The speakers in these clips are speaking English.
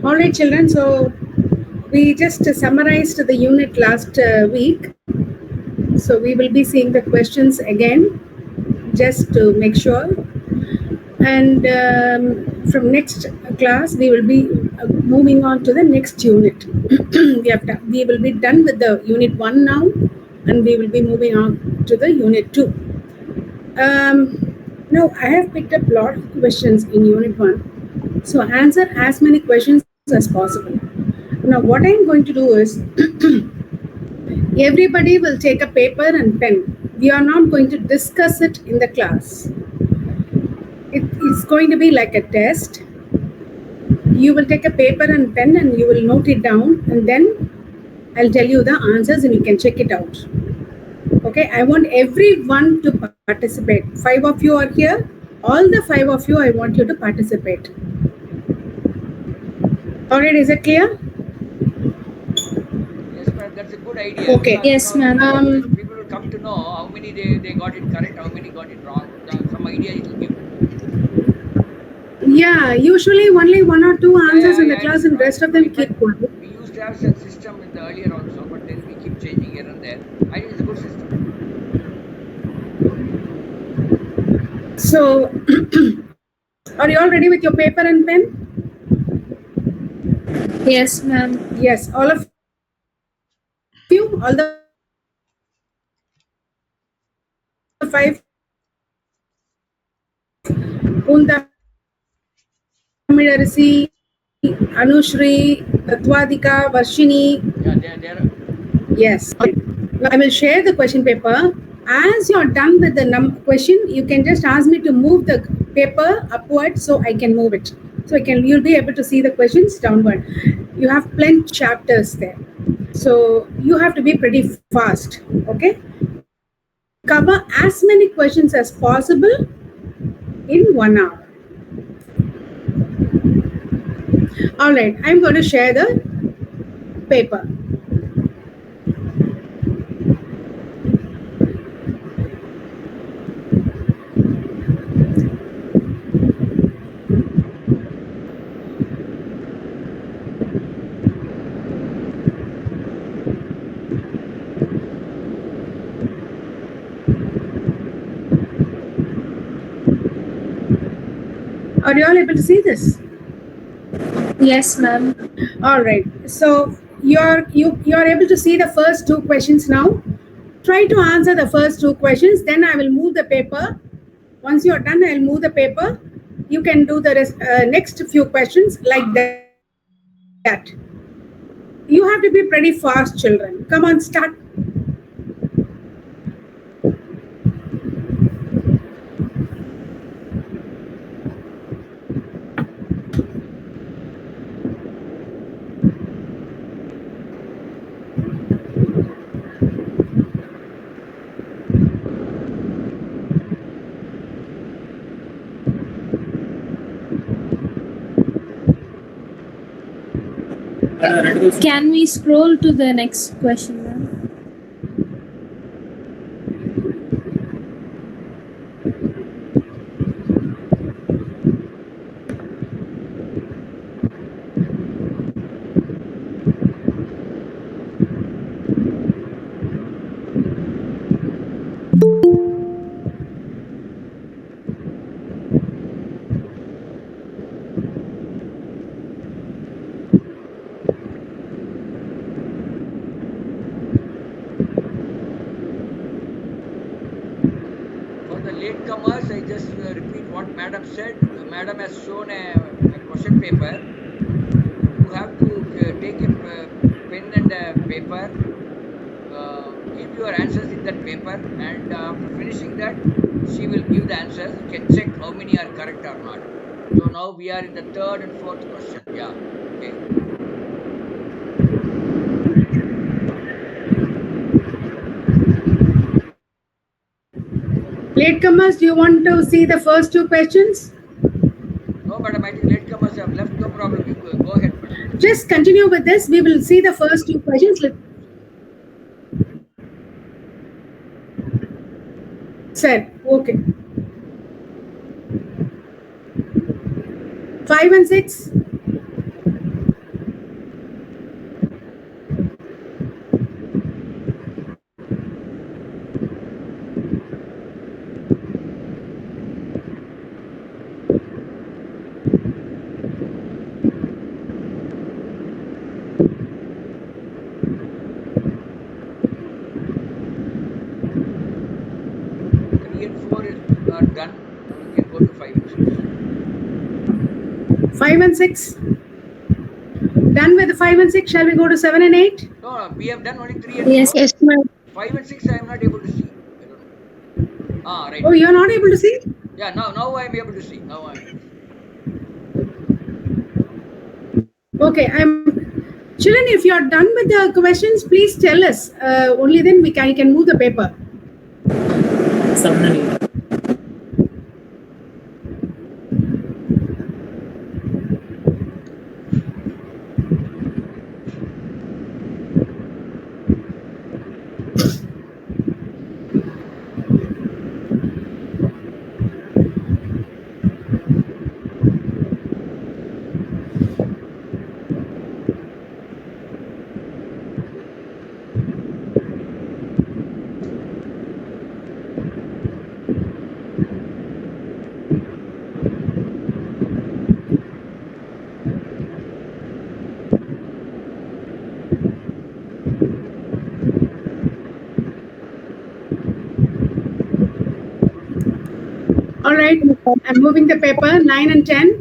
All right, children. So we just summarized the unit last week. So we will be seeing the questions again, just to make sure. And from next class, we will be moving on to the next unit. We will be done with the unit 1 now, and we will be moving on to the unit 2. Now, I have picked up a lot of questions in unit 1. So answer as many questions as possible. Now, what I'm going to do is everybody will take a paper and pen. We are not going to discuss it in the class. It's going to be like a test. You will take a paper and pen and you will note it down, and then I'll tell you the answers and you can check it out. Okay, I want everyone to participate. 5 of you are here. All the 5 of you, I want you to participate. Alright, is it clear? Yes, ma'am, that's a good idea. Okay. Because, Yes, ma'am. People will come to know how many they got it correct, how many got it wrong. Some idea it will give. Yeah, usually only 1 or 2 answers in the I class and rest of them in fact, keep quiet. we used to have such system in the earlier also, but then we keep changing here and there. I think it's a good system. So, are you all ready with your paper and pen? Yes, ma'am. Yes, all of you, all the 5. Untamidarici, Anushri, Tatwadika, Varshini. Yeah, they're Yes. I will share the question paper. As you're done with the question, you can just ask me to move the paper upward so I can move it. So you'll be able to see the questions downward. You have plenty chapters there. So you have to be pretty fast. Okay? Cover as many questions as possible in 1 hour. Alright, I'm going to share the paper. Are you all able to see this? Yes, ma'am. All right. So you're able to see the first 2 questions now. Try to answer the first 2 questions. Then I will move the paper. Once you're done, I'll move the paper. You can do the next few questions like that. You have to be pretty fast, children. Come on, start. Can we scroll to the next question, ma'am? For the latecomers, I just repeat what Madam said. Madam has shown a question paper. You have to take a pen and a paper, give your answers in that paper, and after finishing that, she will give the answers. You can check how many are correct or not. So now we are in the 3rd and 4th question. Yeah. Okay. Latecomers, do you want to see the first 2 questions? No, madam, I think latecomers have left. No problem. You go ahead, madam. Just continue with this. We will see the first 2 questions. Sir, okay. 5 and 6. Three and four are done. Now we can go to five and six. 5 and 6. Done with the 5 and 6. Shall we go to 7 and 8? No, we have done only three and Yes. four. Yes, ma'am. Five and six, I am not able to see. I don't know. Ah, right, Oh, right. you're not able to see? Yeah, now I am able to see. Now I am able to see. Okay, children, if you're done with the questions, please tell us. Only then I can move the paper. 7 and 8. All right, I'm moving the paper. 9 and 10.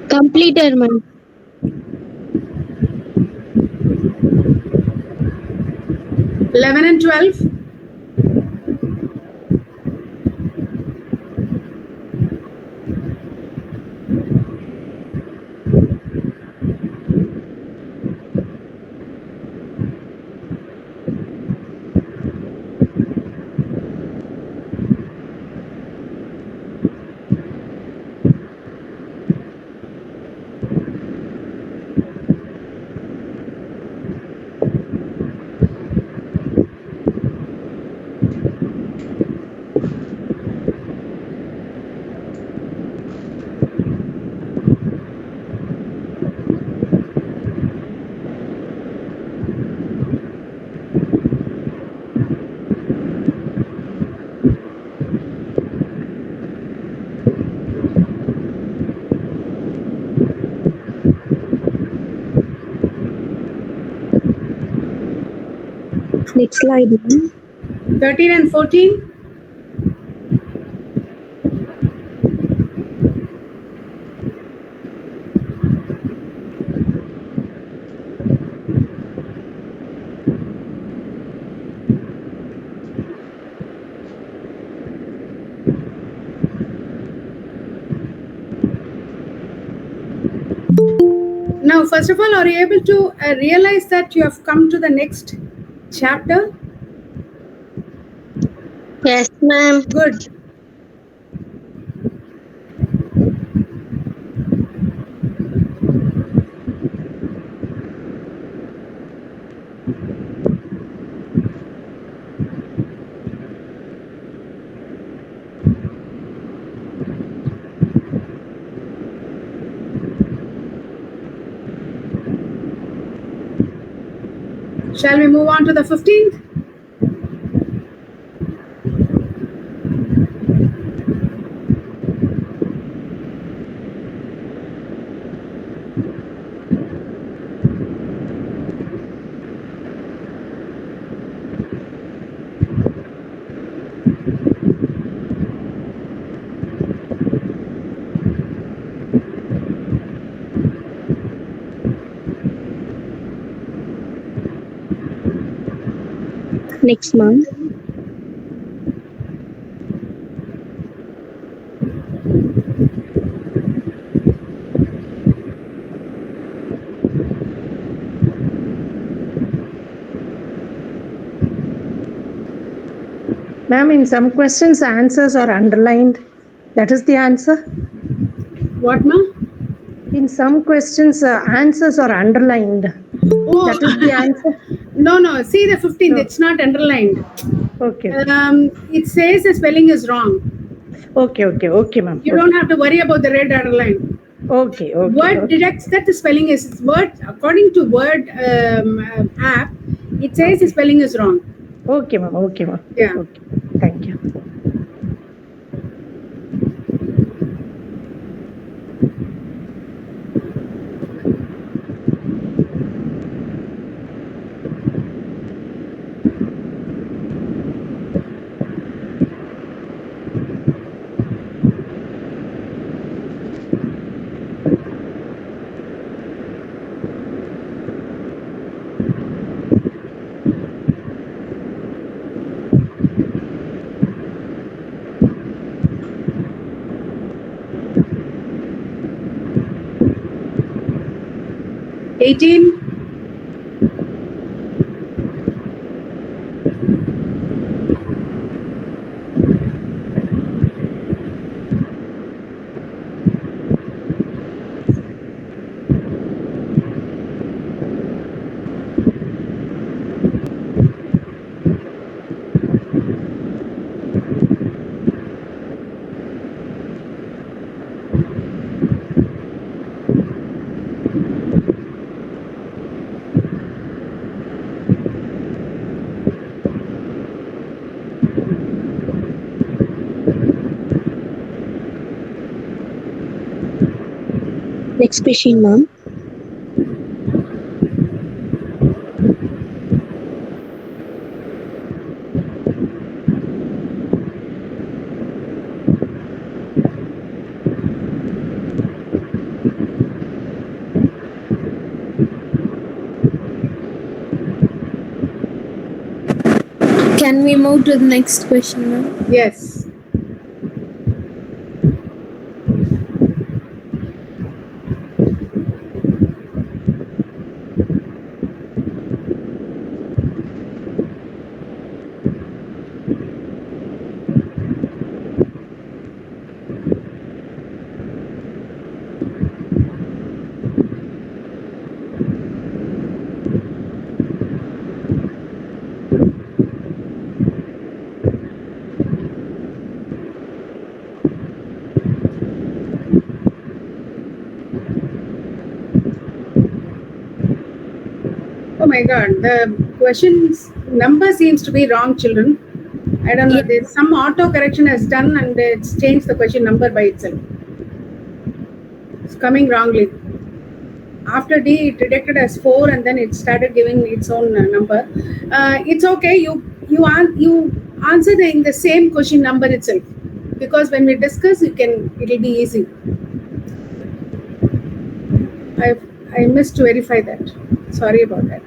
Completed, ma'am. 11 and 12. Next slide, ma'am. 13 and 14. Now, first of all, are you able to realize that you have come to the next chapter? Yes, ma'am. Good. Shall we move on to the 15th? Next, ma'am. Ma'am, in some questions, answers are underlined. That is the answer. What, ma? In some questions, answers are underlined. Oh, That is the answer. no, no. See the 15th. No. It's not underlined. Okay. It says the spelling is wrong. Okay, ma'am. You don't have to worry about the red underline. Okay. Word detects that the spelling is word according to Word app. It says the Okay. spelling is wrong. Okay, ma'am. Okay. Yeah. Thank you. Eighteen. Next question, ma'am. Can we move to the next question, ma'am? Yes. Oh my God, the questions number seems to be wrong, children. I don't know. There's some auto correction has done and it's changed the question number by itself. It's coming wrongly. After D, it detected as 4 and then it started giving its own number. It's okay. You answer in the same question number itself, because when we discuss, it'll be easy. I missed to verify that. Sorry about that.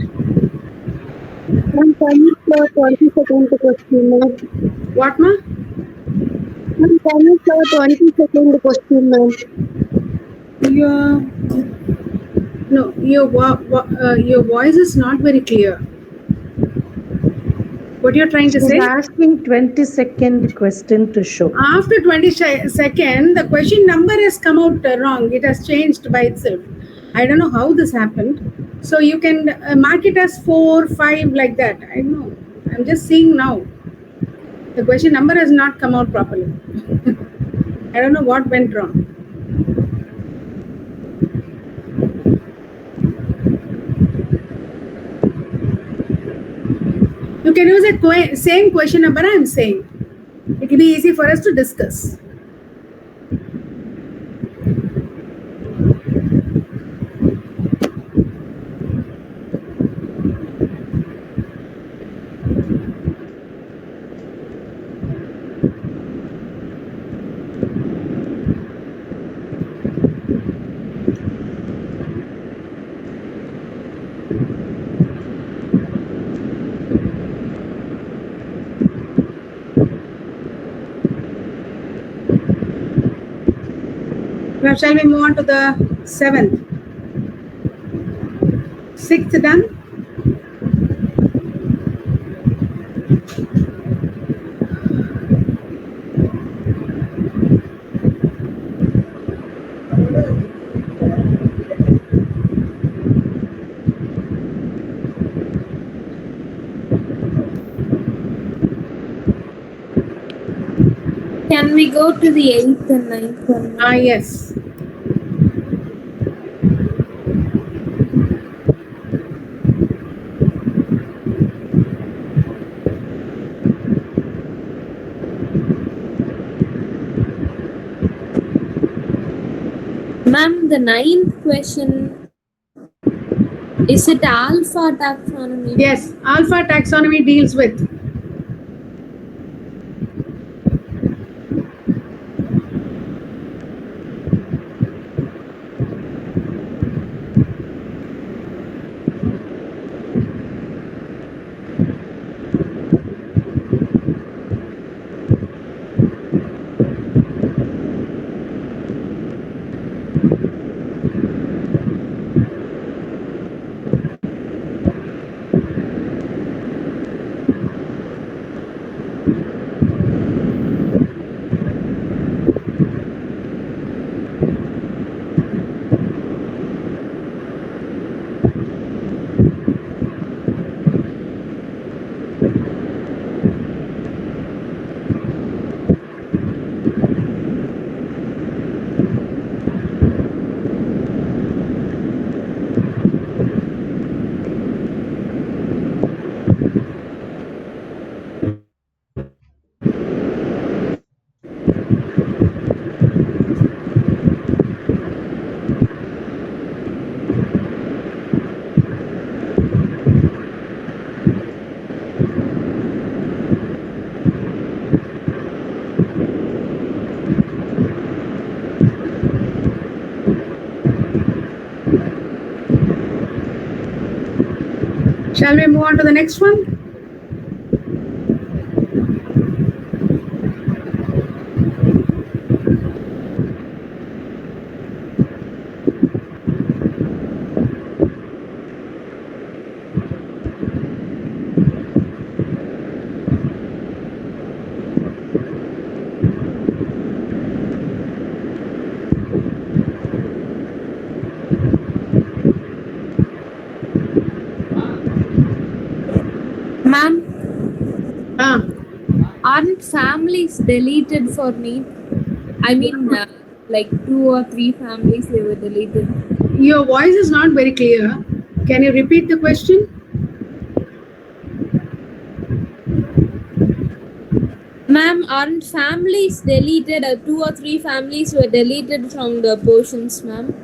Ma'am, can you show 20-second question, ma'am? What, ma? Ma'am, can you show 20-second question, ma'am? Your no, your voice is not very clear. What you're trying to She's say? asking 20-second question to show. After 20-second, the question number has come out wrong. It has changed by itself. I don't know how this happened. So you can mark it as 4, 5 like that. I don't know. I'm just seeing now. The question number has not come out properly. I don't know what went wrong. You can use a same question number I'm saying. It will be easy for us to discuss. Now, shall we move on to the seventh? Sixth done? Can we go to the eighth and ninth one? Ah, yes. Ma'am, the ninth question, is it alpha taxonomy? Yes, alpha taxonomy deals with Shall we move on to the next one? Ma'am, Ah, aren't families deleted for Neet? I mean, like 2 or 3 families they were deleted. your voice is not very clear. Can you repeat the question? Ma'am, aren't families deleted? 2 or 3 families were deleted from the portions, ma'am.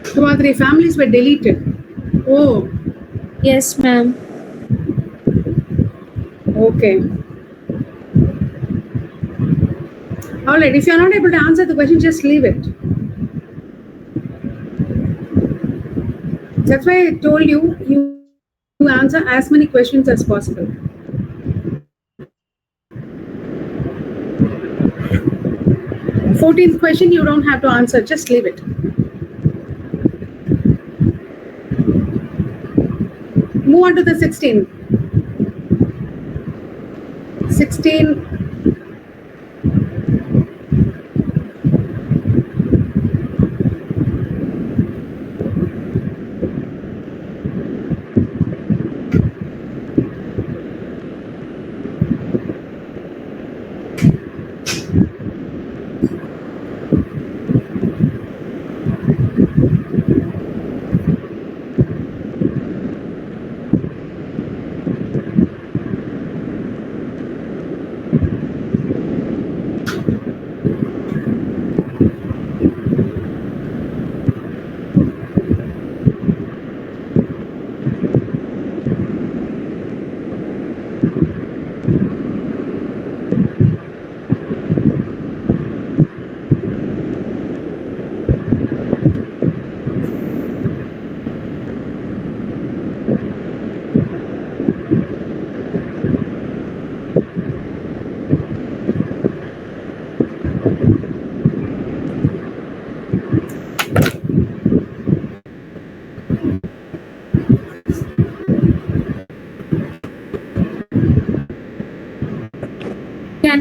2 or 3 families were deleted. Oh, Yes, ma'am. okay. All right. If you're not able to answer the question, just leave it. That's why I told you answer as many questions as possible. 14th question, you don't have to answer. Just leave it. Move on to the 16. 16.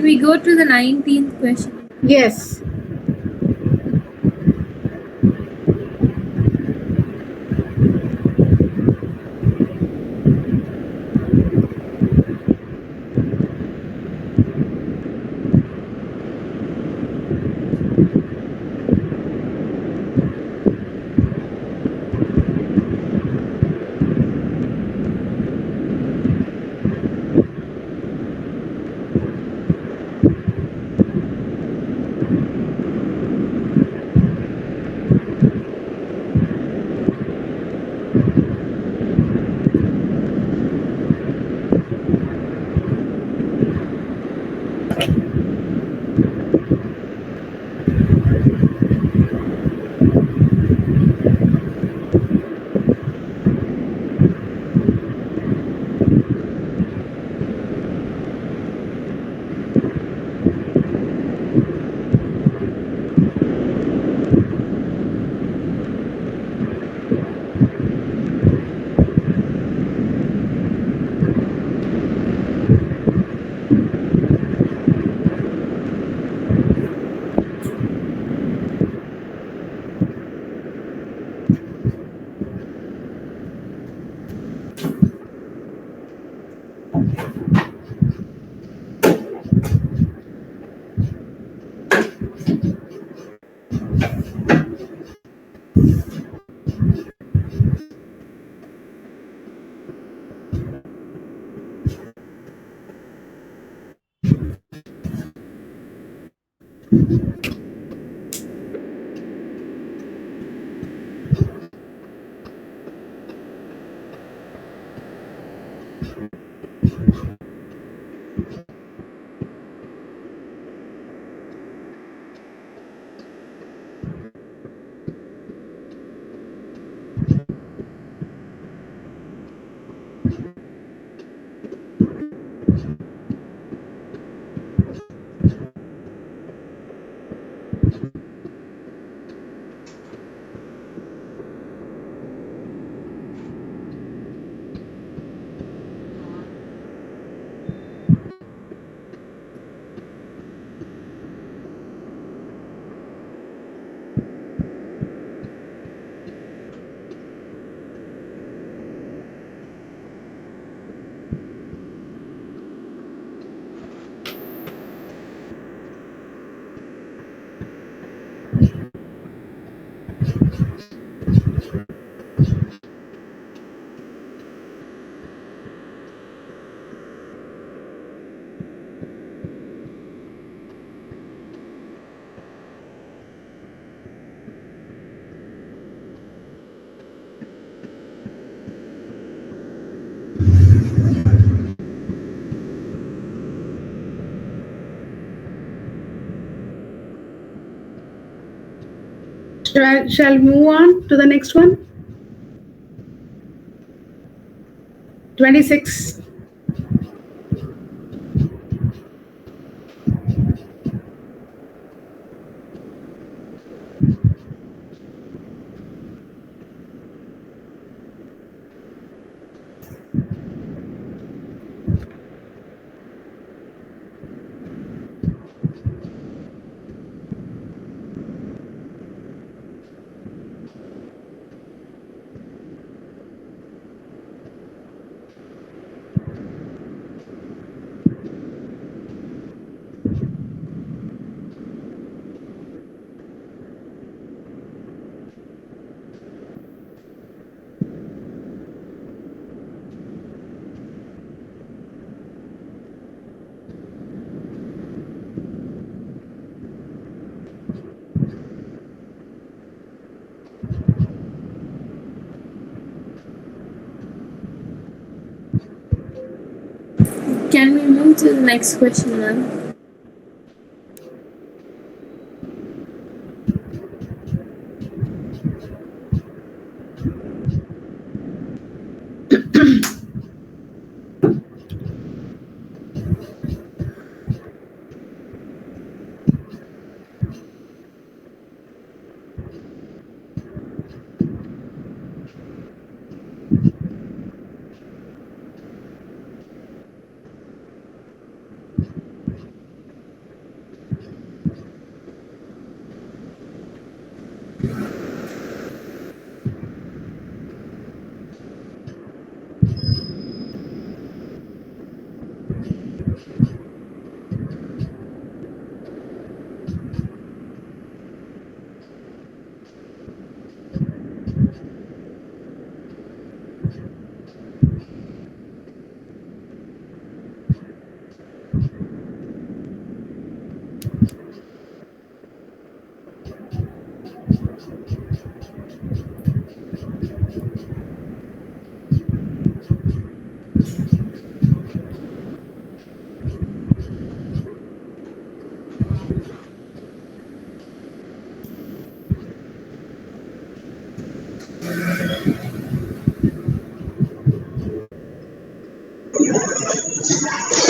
we go to the 19th question? Yes. Shall we move on to the next one? 26. Can we move to the next question, ma'am?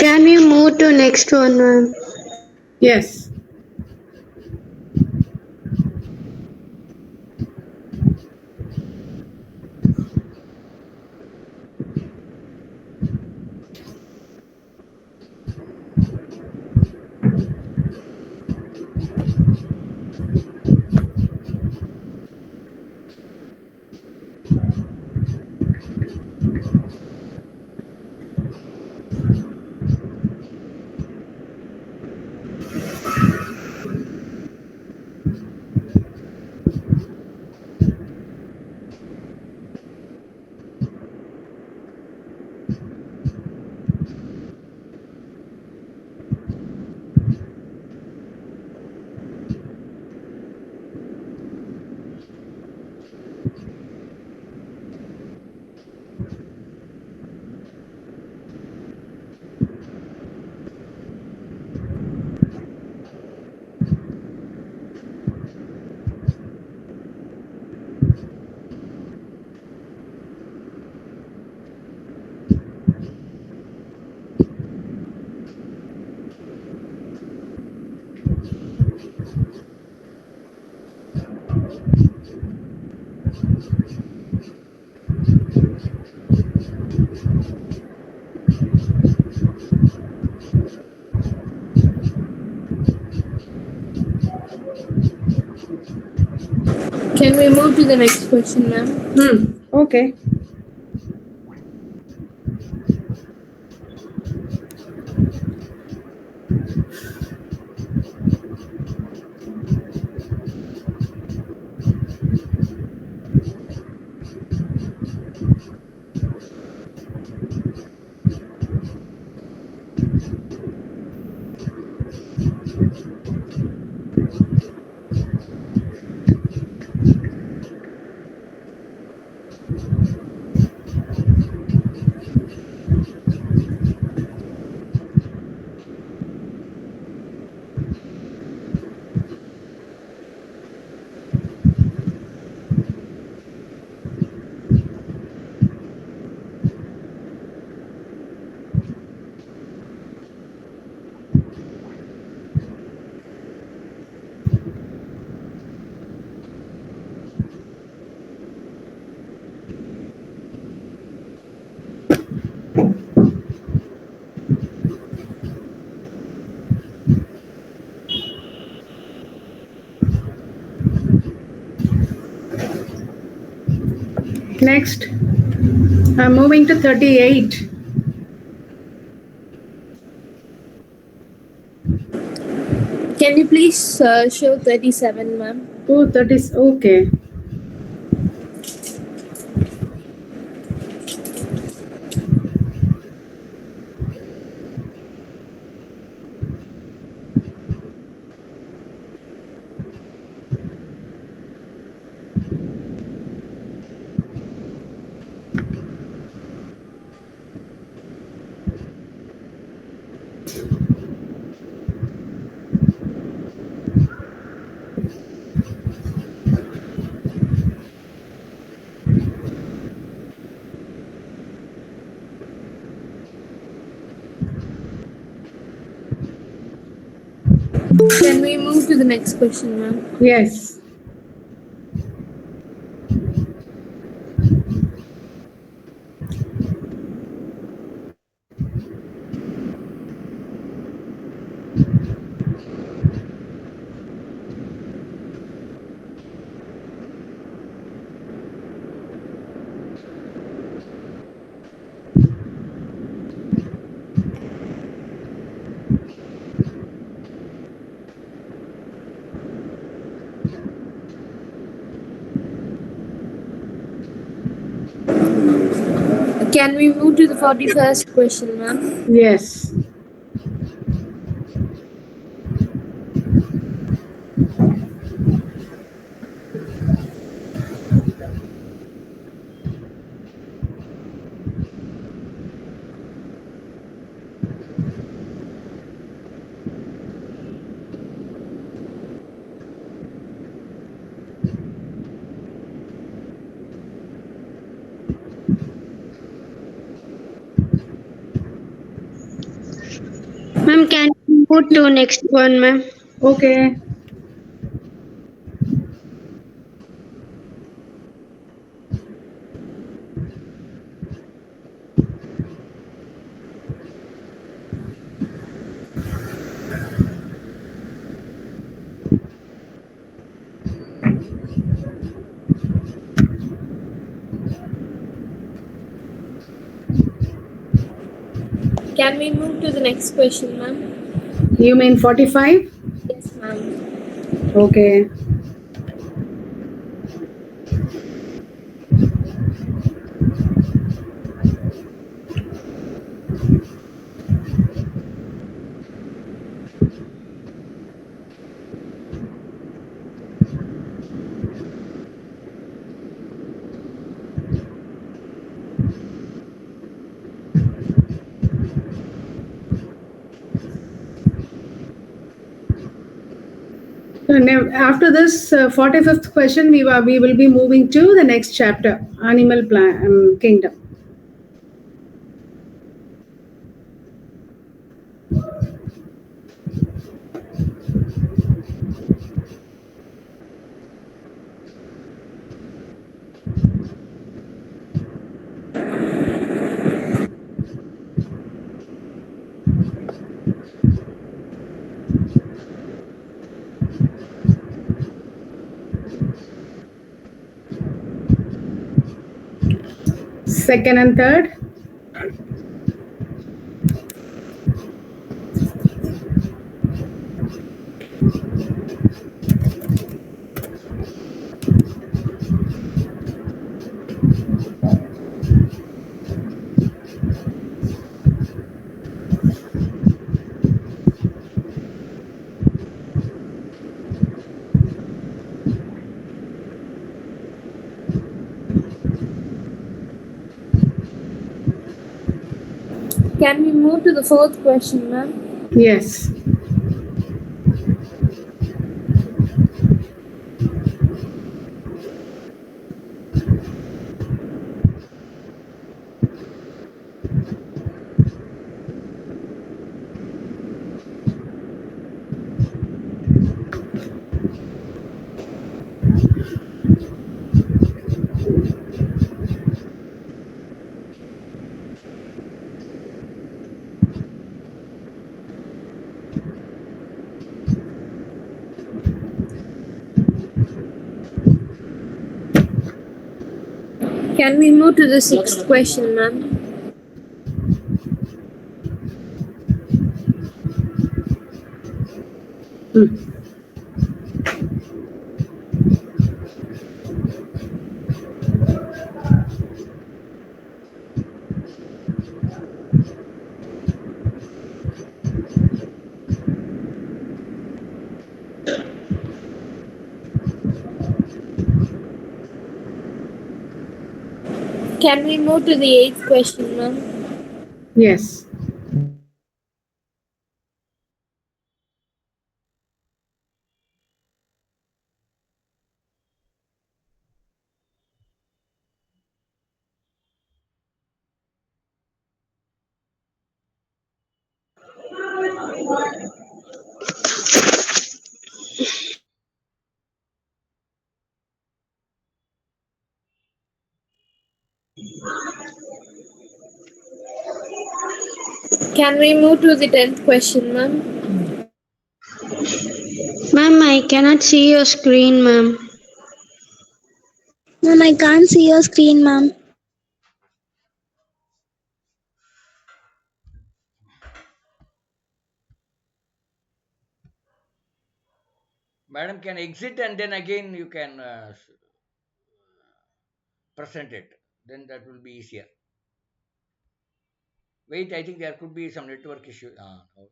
Can we move to next one, ma'am? Yes. Can we move to the next question, ma'am? Okay. Next, I'm moving to 38. Can you please show 37, ma'am? Oh, that is okay. Can we move to the next question, ma'am? Yes. Can we move to the 41st question, ma'am? Yes. Ma'am, can we move to next one, ma'am? Okay. Can we move to the next question, ma'am? You mean 45? Yes, ma'am. Okay. So now, after this 45th question, we will be moving to the next chapter, Animal Kingdom. Second and third. Can we move to the fourth question, ma'am? Yes. Can we move to the sixth question, ma'am? Hmm. Can we move to the eighth question, ma'am? Yes. Can we move to the tenth question, ma'am? Ma'am, I cannot see your screen, ma'am. Ma'am, I can't see your screen, ma'am. Madam can exit and then again you can present it. Then that will be easier. Wait, I think there could be some network issue. No, no.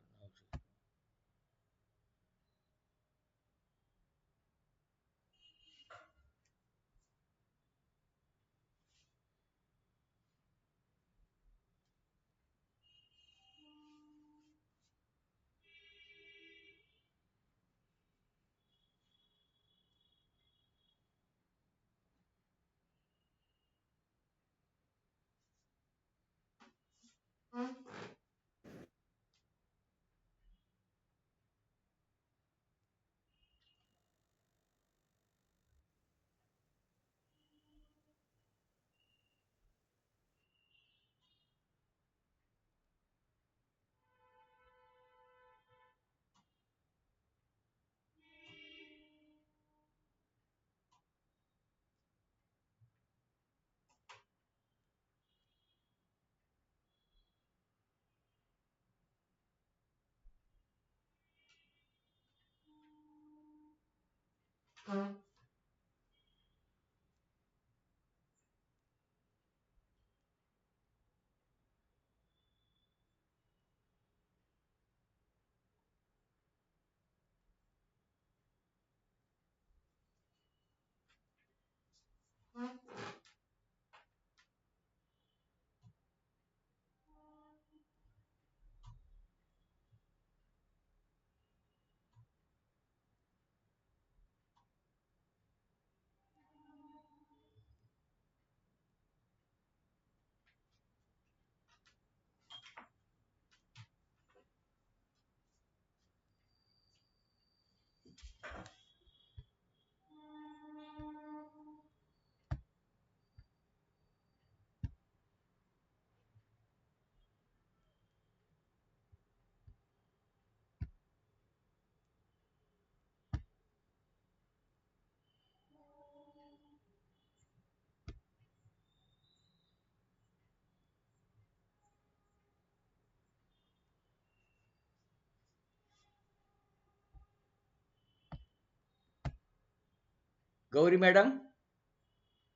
Gauri madam,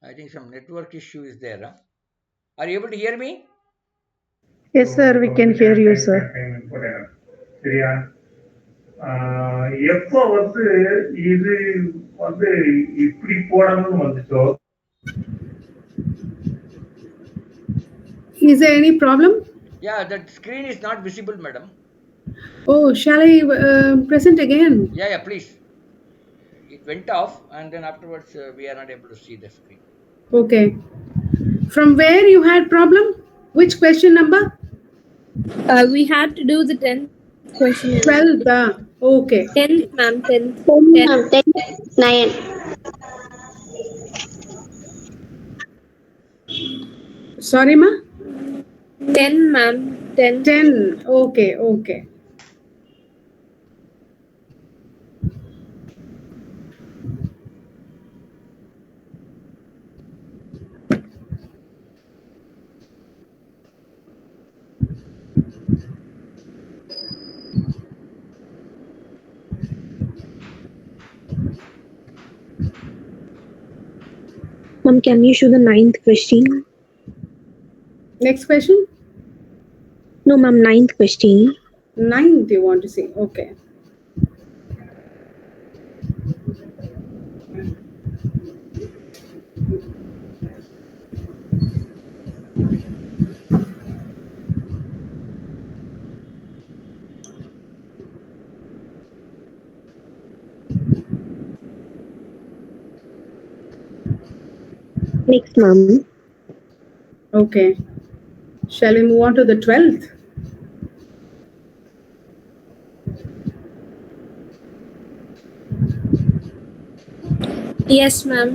I think some network issue is there. Huh? Are you able to hear me? Yes, sir, we can hear you, sir. சரியா எப்போ இது வந்து இப்படி போடணும்னு வந்துச்சோ Is there any problem? Yeah, that screen is not visible, madam. Oh, shall I present again? Yeah, please. It went off, and then afterwards we are not able to see the screen. Okay. From where you had problem? Which question number? We had to do the 10th question. 12th. Okay. 10th, ma'am. 10th. 10, ma'am. 10, 9. Sorry, ma? 10, ma'am. 10. 10. Okay, okay. Ma'am, can you show the 9th question? Next question? No, ma'am, 9th question. 9th you want to see. Okay. Next, ma'am. Okay. Shall we move on to the 12th? Yes, ma'am.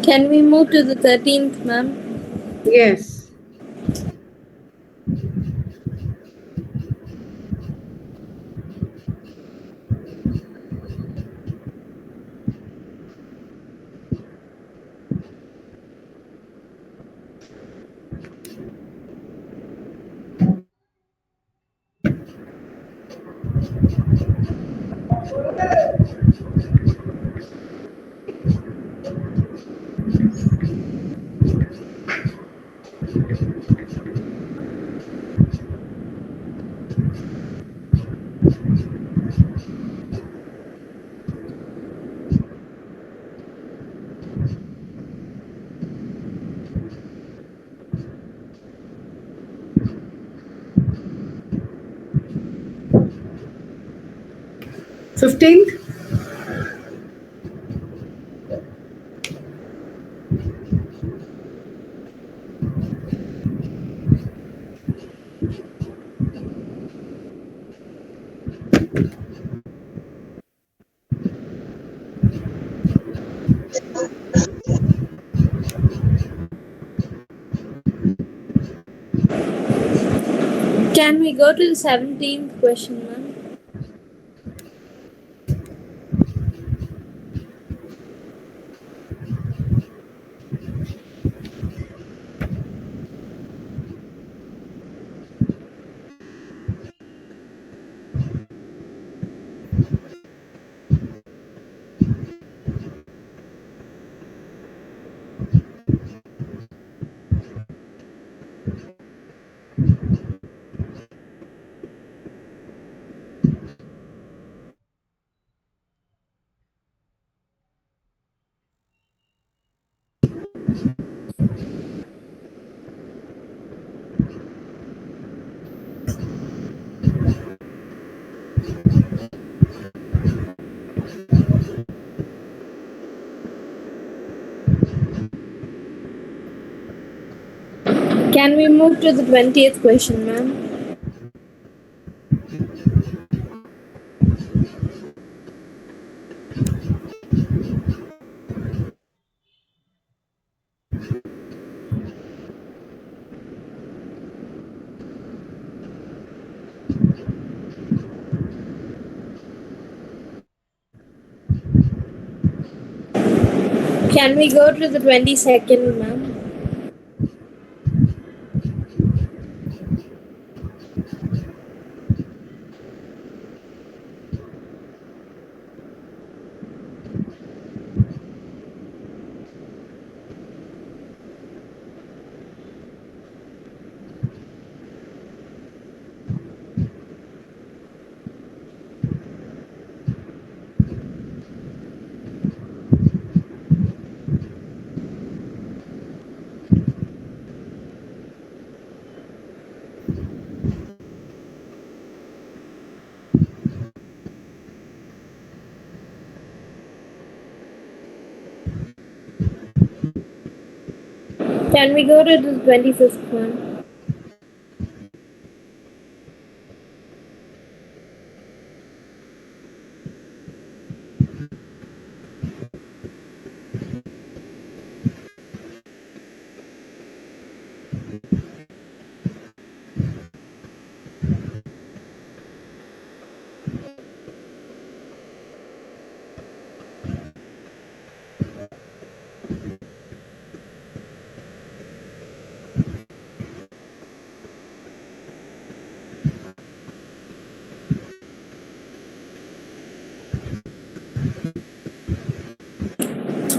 Can we move to the 13th, ma'am? Yes. Fifteenth? Can we go to the 17th question, ma'am? Can we move to the 20th question, ma'am? Can we go to the 22nd, ma'am? Can we go to the 25th one?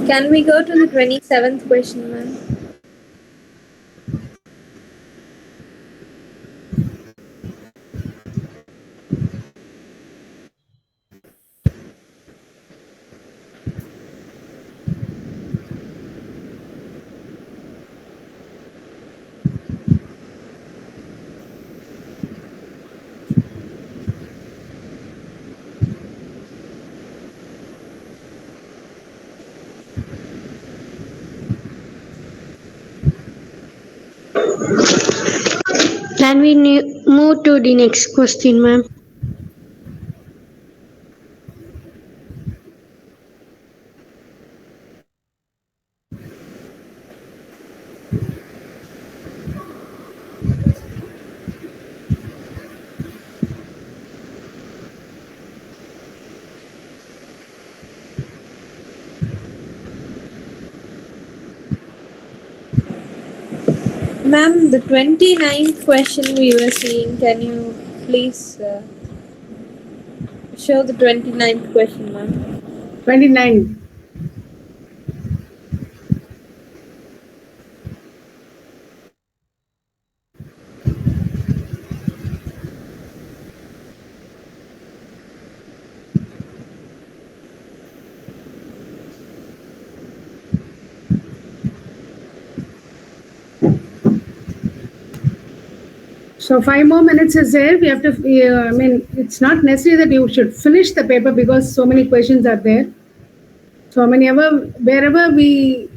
Can we go to the 27th question, ma'am? Can we move to the next question, ma'am? Ma'am, the 29th question we were seeing, can you please show the 29th question, ma'am? 29. So 5 more minutes is there. We have to. I mean, it's not necessary that you should finish the paper because so many questions are there. So wherever we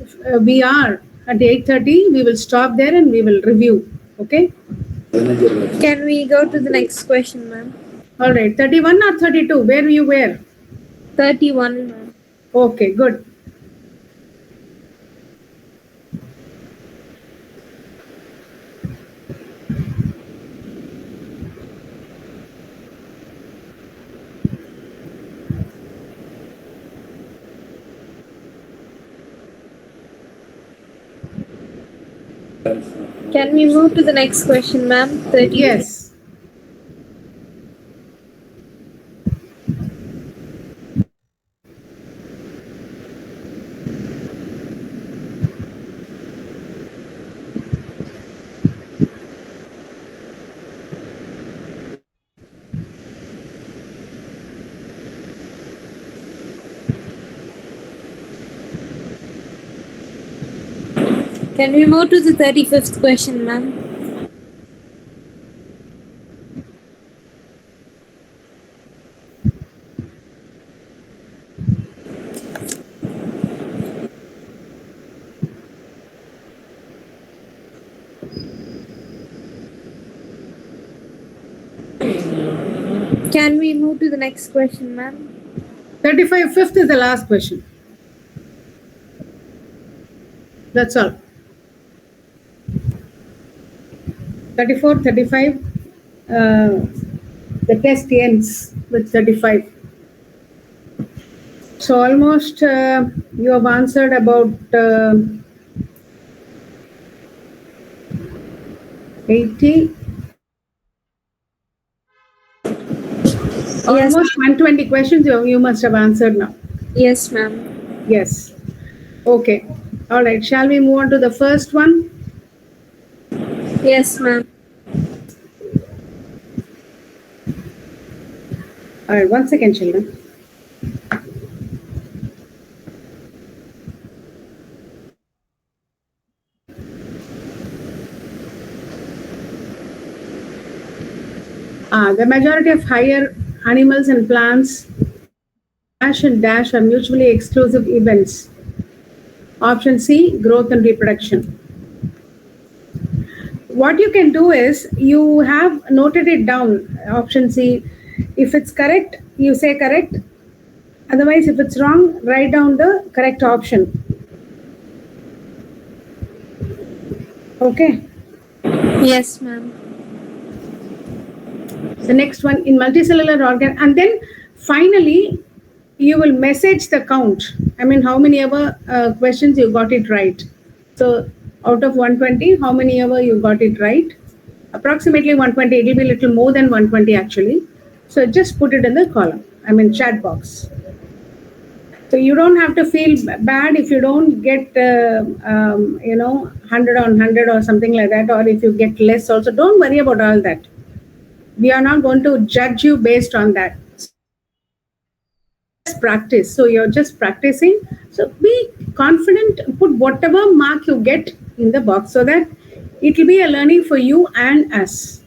are at 8:30, we will stop there and we will review. Okay. Can we go to the next question, ma'am? All right. 31 or 32? Where you were? 31, ma'am. Okay. Good. Can we move to the next question, ma'am? 30. Yes. Can we move to the 35th question, ma'am? Can we move to the next question, ma'am? 35, fifth is the last question. That's all. 34, 35. The test ends with 35. So almost you have answered about 80. Yes. Almost 120 questions you must have answered now. Yes, ma'am. Yes. Okay. All right. Shall we move on to the first one? Yes, ma'am. All right. 1 second, children. The majority of higher animals and plants dash and dash are mutually exclusive events. Option C, growth and reproduction. What you can do is you have noted it down. Option C. If it's correct, you say correct. Otherwise, if it's wrong, write down the correct option. Okay. Yes, ma'am. The next one in multicellular organ, and then finally you will message the count. I mean, how many ever questions you got it right. So out of 120, how many ever you got it right? Approximately 120. It will be a little more than 120 actually. So just put it in the column. I mean, chat box. So you don't have to feel bad if you don't get 100 on 100 or something like that, or if you get less also. Don't worry about all that. We are not going to judge you based on that. Just practice. So you're just practicing. So be confident, put whatever mark you get in the box so that it will be a learning for you and us.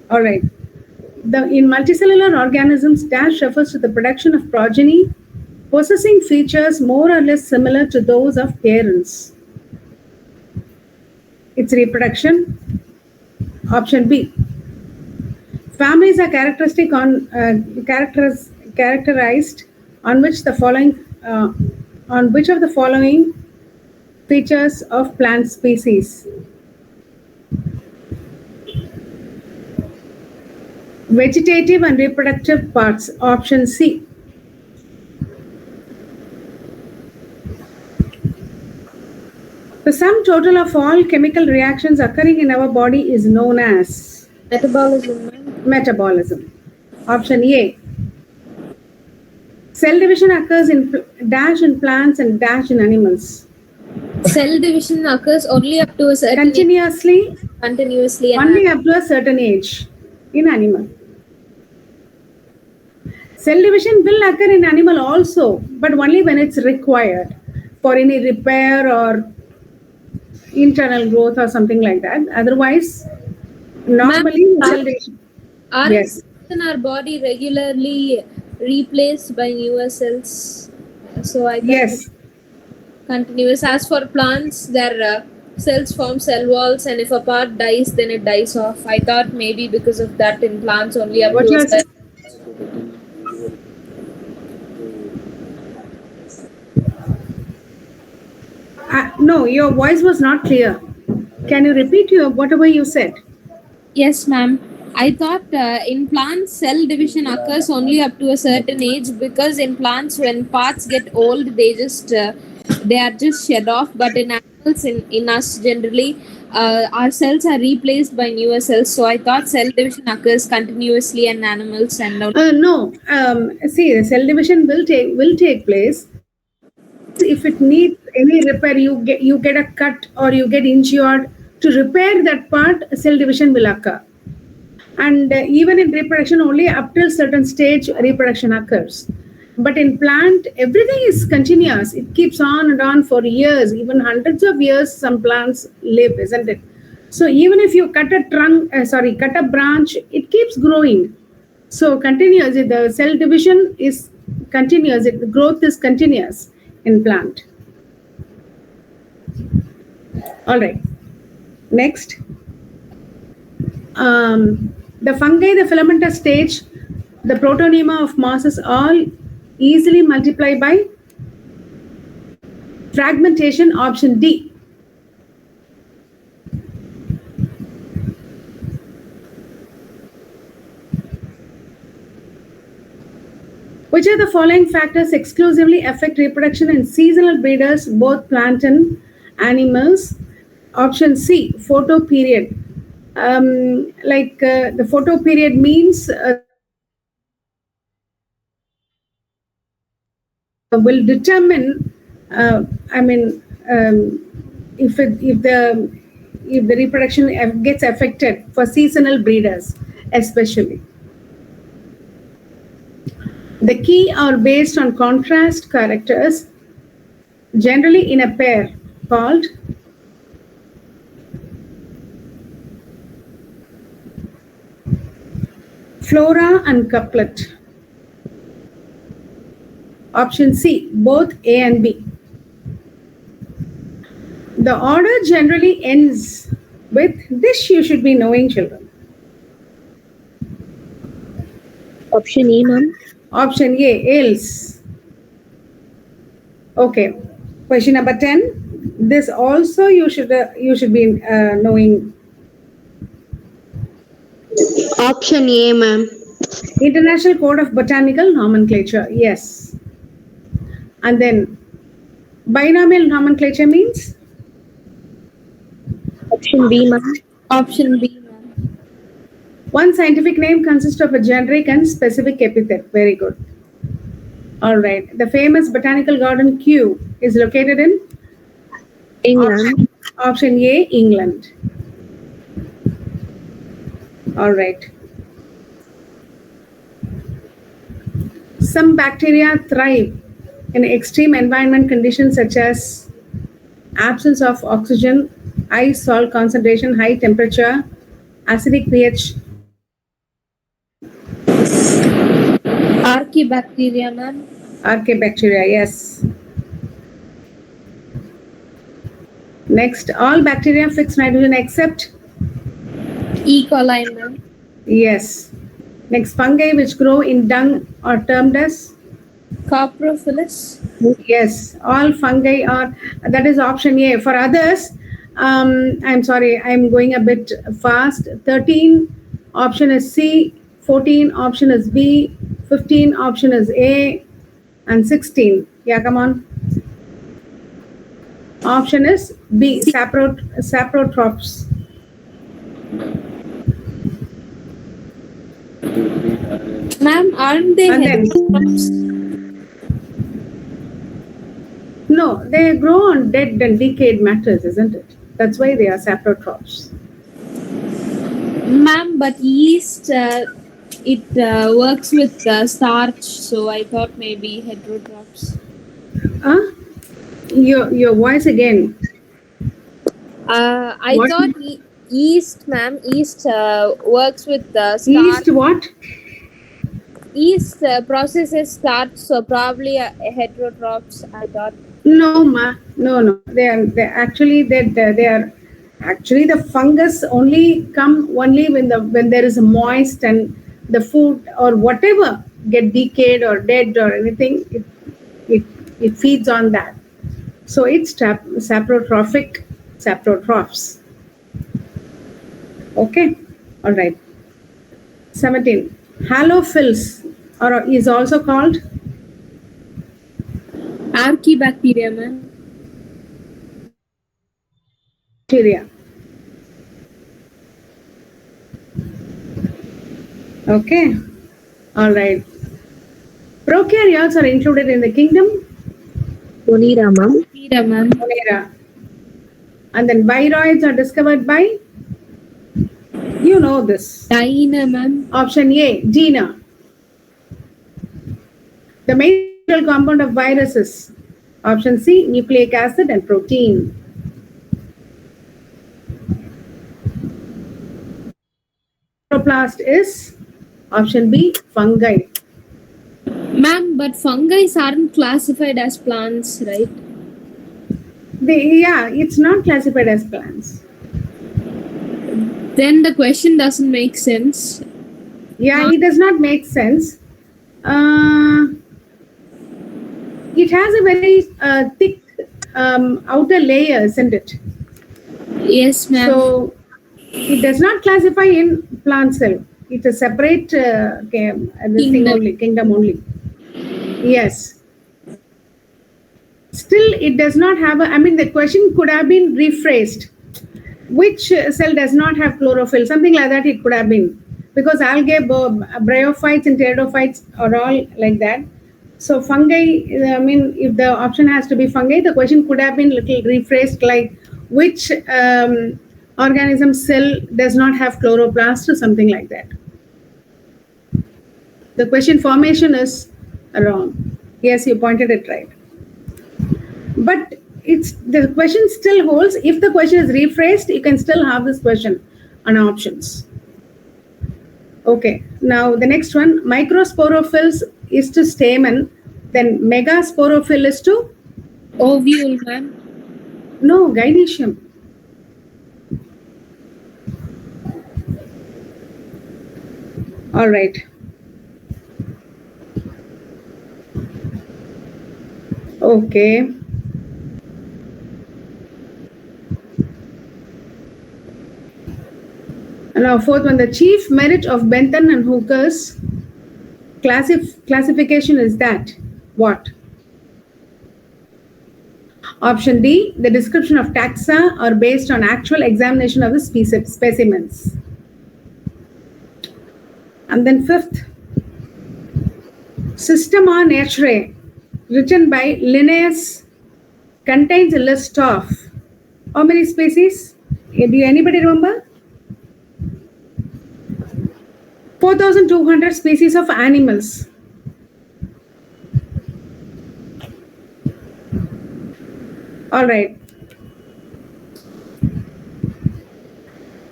All right. In multicellular organisms, dash refers to the production of progeny possessing features more or less similar to those of parents. Its reproduction. Option B. Families are characterized on which of the following features of plant species? Vegetative and reproductive parts. Option C. The sum total of all chemical reactions occurring in our body is known as Metabolism, ma'am. metabolism. Option A. Cell division occurs in dash in plants and dash in animals. Cell division occurs only up to a certain Continuously, age, continuously, and only up to a certain age in animal. Cell division will occur in animal also, but only when it's required for any repair or internal growth or something like that. Otherwise, normally cell division. Are Yes. cells in our body regularly replaced by newer cells? So I thought Yes. continuous. As for plants, their cells form cell walls, and if a part dies, then it dies off. I thought maybe because of that in plants only up What to you a are saying? No, your voice was not clear. Can you repeat whatever you said? Yes, ma'am. I thought in plants, cell division occurs only up to a certain age because in plants, when parts get old, they are just shed off. But in animals, in us generally, our cells are replaced by newer cells. So I thought cell division occurs continuously in animals and not. No. See, the cell division will take place. If it needs any repair, you get a cut or you get injured. To repair that part, cell division will occur. And even in reproduction, only up till certain stage reproduction occurs. But in plant, everything is continuous. It keeps on and on for years, even hundreds of years. Some plants live, isn't it? So even if you cut a branch, it keeps growing. So continuous. The cell division is continuous. The growth is continuous in plant. All right. Next. The fungi, the filamentous stage, The protonema of mosses all easily multiply by fragmentation, option D. Which of the following factors exclusively affect reproduction in seasonal breeders, both plant and animals? Option C, photo period. The photo period means the photo will determine. I mean, if the reproduction gets affected for seasonal breeders, especially. The key are based on contrast characters, generally in a pair, called flora and couplet. Option C, both A and B. The order generally ends with this you should be knowing, children. Option E, ma'am. Option A, else. Okay. Question number 10. This also you should be knowing. Option A, ma'am. International Code of Botanical Nomenclature. Yes. And then binomial nomenclature means? Option B, ma'am. Option B, ma'am. One scientific name consists of a generic and specific epithet. Very good. All right. The famous botanical garden Kew is located in? England. Option A, England. All right. Some bacteria thrive in extreme environment conditions such as absence of oxygen, high salt concentration, high temperature, acidic pH. Archaebacteria, ma'am. Archaebacteria, yes. Next, all bacteria fix nitrogen except? E. coli, ma'am. Yes. Next, fungi which grow in dung are termed as? Coprophilus. Yes, all fungi are, that is option A. For others, I'm sorry, I'm going a bit fast. 13 option is C, 14 option is B, 15 option is A, and 16. Yeah, come on. Option is B, saprotrophs. Ma'am, aren't they And then- heterotrophs? No, they grow on dead and decayed matters, isn't it? That's why they are saprotrophs. Ma'am, but yeast, it works with starch, so I thought maybe heterotrophs. Huh? Your voice again. I What? thought yeast, ma'am. Yeast works with starch. Yeast what? Yeast processes starch, so probably heterotrophs. I thought. No, ma. No. They are actually the fungus only come only when there is a moist and the food or whatever get decayed or dead or anything. It feeds on that. So it's saprotrophs. Okay. All right. 17. Halophils is also called Archaebacteria, ma'am. bacteria. Okay. All right. Prokaryotes are included in the kingdom Monera, ma'am. Mira, ma'am. Monera. And then viroids are discovered by? You know this. Dina, ma'am. Option A, Dina. The main compound of viruses. Option C, nucleic acid and protein. Chloroplast is? Option B, fungi. Ma'am, but fungi aren't classified as plants, right? It's not classified as plants. Then the question doesn't make sense. Yeah, it does not make sense. Uh, it has a very thick outer layer, isn't it? Yes, ma'am. So it does not classify in plant cell. It's a separate this thing only, kingdom only. Yes. Still, it does not have a. I mean, the question could have been rephrased. Which cell does not have chlorophyll? Something like that. It could have been, because algae, bryophytes, and pteridophytes are all like that. So fungi. I mean, if the option has to be fungi, the question could have been little rephrased, like which organism cell does not have chloroplast or something like that. The question formation is wrong. Yes, you pointed it right. But it's the question still holds. If the question is rephrased, you can still have this question on options. Okay, now the next one, microsporophylls is to stamen, then megasporophyll is to Ovule, ma'am. no, gynoecium. All right. Okay. Now fourth one, the chief merit of Bentham and Hooker's classification is that what? Option D, the description of taxa are based on actual examination of the specimens. And then fifth, Systema Naturae, written by Linnaeus, contains a list of how many species? Do anybody remember? 4,200 species of animals. All right.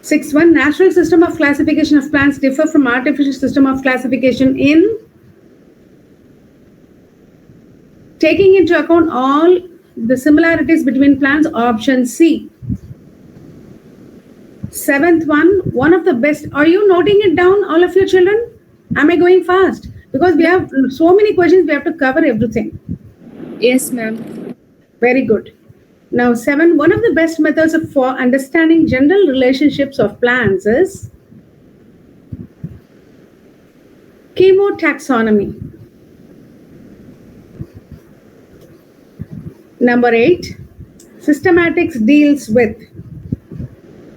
Sixth one, natural system of classification of plants differ from artificial system of classification in taking into account all the similarities between plants. Option C. Seventh one of the best. Are you noting it down, all of your children? Am I going fast? Because we have so many questions, we have to cover everything. Yes, ma'am. Very good. Now, 7, one of the best methods for understanding general relationships of plants is chemotaxonomy. Number 8, systematics deals with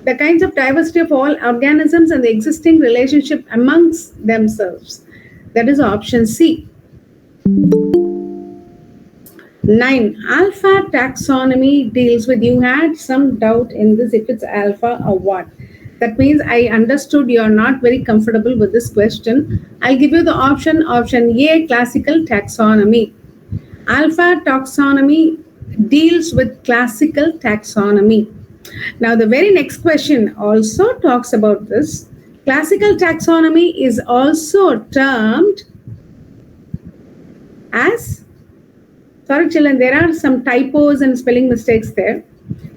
the kinds of diversity of all organisms and the existing relationship amongst themselves. That is option C. 9, alpha taxonomy deals with, you had some doubt in this if it's alpha or what. That means I understood you are not very comfortable with this question. I'll give you the option A, classical taxonomy. Alpha taxonomy deals with classical taxonomy. Now the very next question also talks about this. Classical taxonomy is also termed as, sorry children, there are some typos and spelling mistakes there.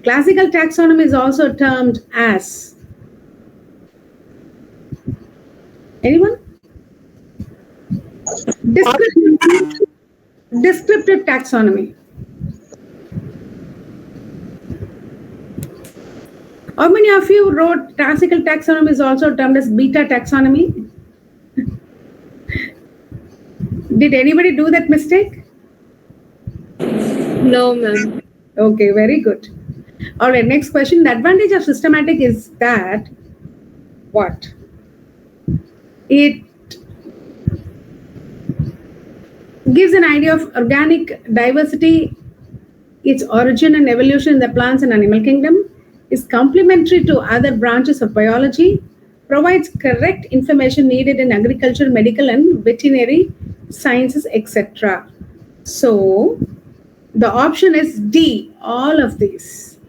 Classical taxonomy is also termed as, anyone? Descriptive taxonomy. How many of you wrote classical taxonomy is also termed as beta taxonomy? Did anybody do that mistake? No, ma'am. Okay, very good. All right, next question. The advantage of systematic is that what? It gives an idea of organic diversity, its origin and evolution in the plants and animal kingdom, is complementary to other branches of biology, provides correct information needed in agriculture, medical and veterinary sciences, etc. So, the option is D, all of these.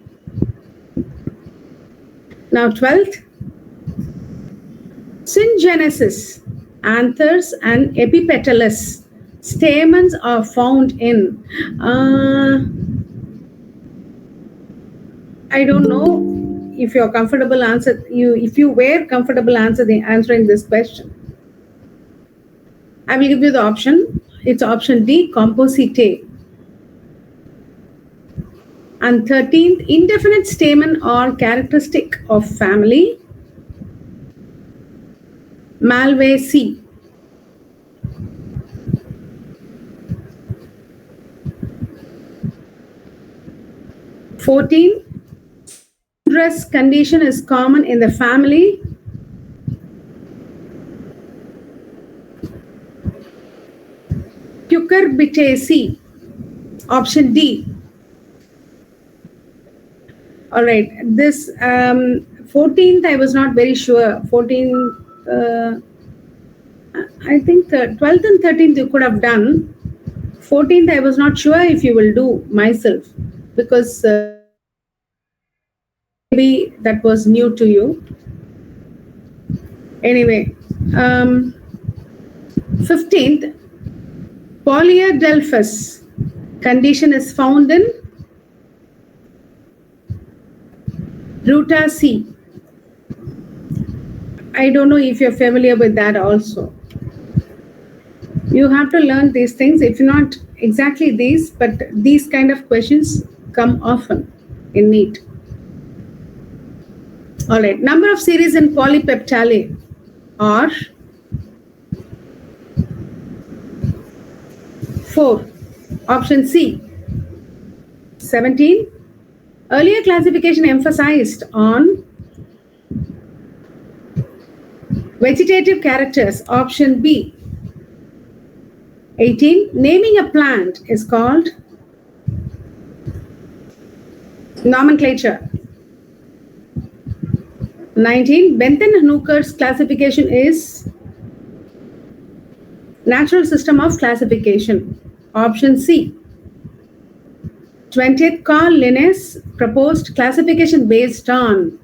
Now, 12th, syngenesis, anthers and epipetalous stamens are found in. I don't know if you're comfortable if you were comfortable answering this question. I will give you the option. It's option D, composite. And 13th, indefinite stamen or characteristic of family. Malvaceae. 14, dress condition is common in the family. Cucurbitaceae. Option D. All right. This 14th, I was not very sure. 14th, I think 12th and 13th you could have done. 14th, I was not sure if you will do myself because maybe that was new to you. Anyway, 15th, polyadelphus condition is found in Rutaceae. I don't know if you're familiar with that also. You have to learn these things. If not exactly these, but these kind of questions come often in Neet. All right. Number of series in polypeptide are 4. Option C, 17. Earlier classification emphasized on vegetative characters. Option B, 18. Naming a plant is called nomenclature. 19. Bentham and Hooker's classification is natural system of classification. Option C. 20th. Carl Linnaeus proposed classification based on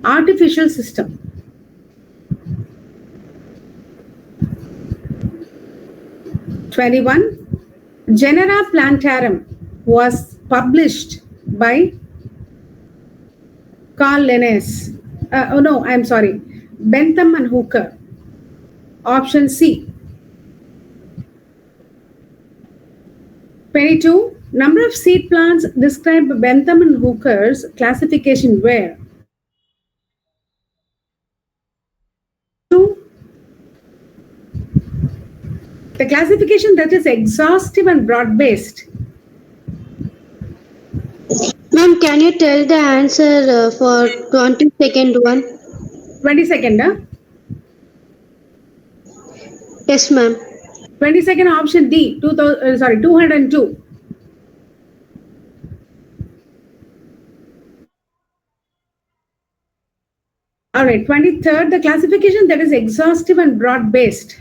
artificial system. 21. Genera Plantarum was published by Carl Linnaeus. I'm sorry. Bentham and Hooker. Option C. 22. Number of seed plants described by Bentham and Hooker's classification were 2. The classification that is exhaustive and broad-based. Ma'am, can you tell the answer for 22nd one? 22nd, huh? Yes, ma'am. 22nd option D, 202. All right, 23rd, the classification that is exhaustive and broad-based.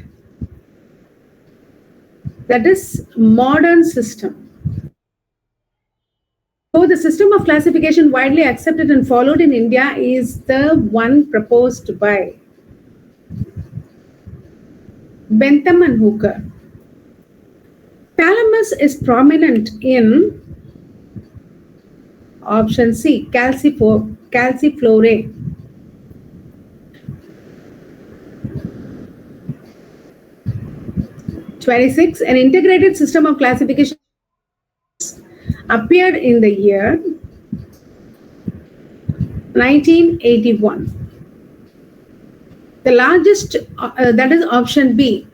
That is modern system. So the system of classification widely accepted and followed in India is the one proposed by Bentham and Hooker. Thalamus is prominent in option C, calciflora. '26, an integrated system of classification appeared in the year 1981. The largest, that is option B.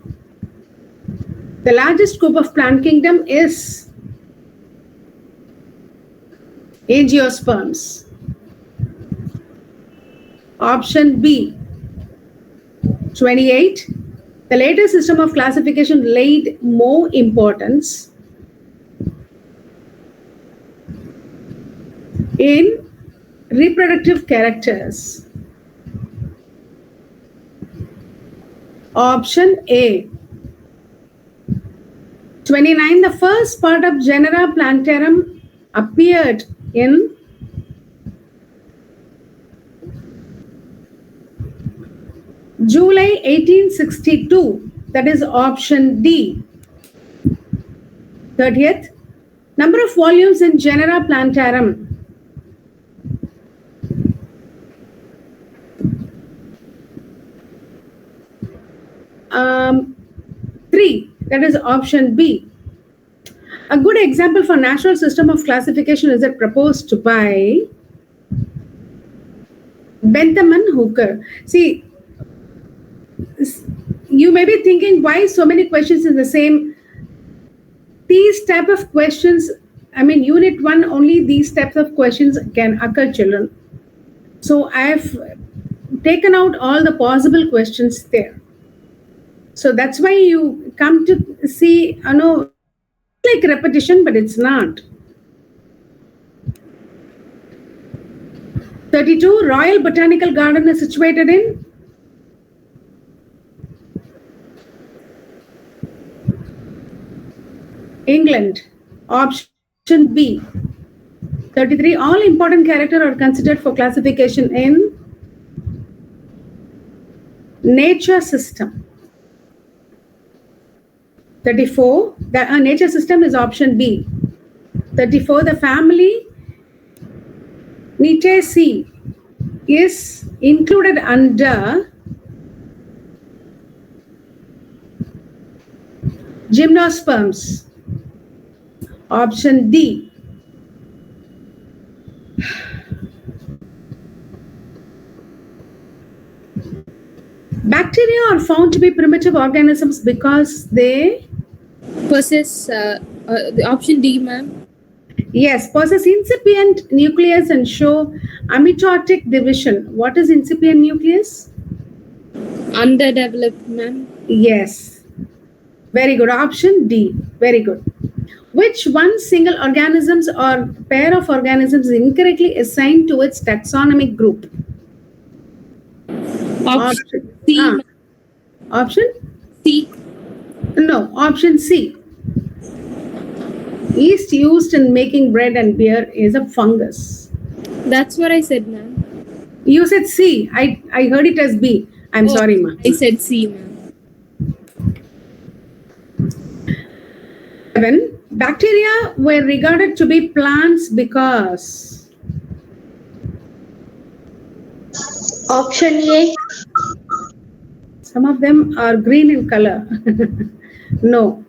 The largest group of plant kingdom is angiosperms. Option B. 28. The later system of classification laid more importance in reproductive characters. Option A. 29. The first part of genera Plantarum appeared in July 1862. That is option D. 30th. Number of volumes in genera Plantarum. That is option B. A good example for national system of classification is that proposed by Bentham and Hooker. See, you may be thinking why so many questions in the same. These type of questions, I mean, unit 1 only these types of questions can occur, children. So I have taken out all the possible questions there. So that's why you come to see, like repetition, but it's not. 32, Royal Botanical Garden is situated in England. Option B. 33, all important characters are considered for classification in nature system. 34, the nature system is option B. 34, the family Neetaceae is included under gymnosperms. Option D. Bacteria are found to be primitive organisms because they Possess the option D, ma'am. possess incipient nucleus and show amitotic division. What is incipient nucleus? Underdeveloped, ma'am. Yes. Very good. Option D. Very good. Which one single organisms or pair of organisms is incorrectly assigned to its taxonomic group? Option C, ma'am. Option? C. No, option C. Yeast used in making bread and beer is a fungus. That's what I said, ma'am. You said C. I heard it as B. I'm sorry, ma. I said C, ma'am. 7. Bacteria were regarded to be plants because Option A. some of them are green in color. No.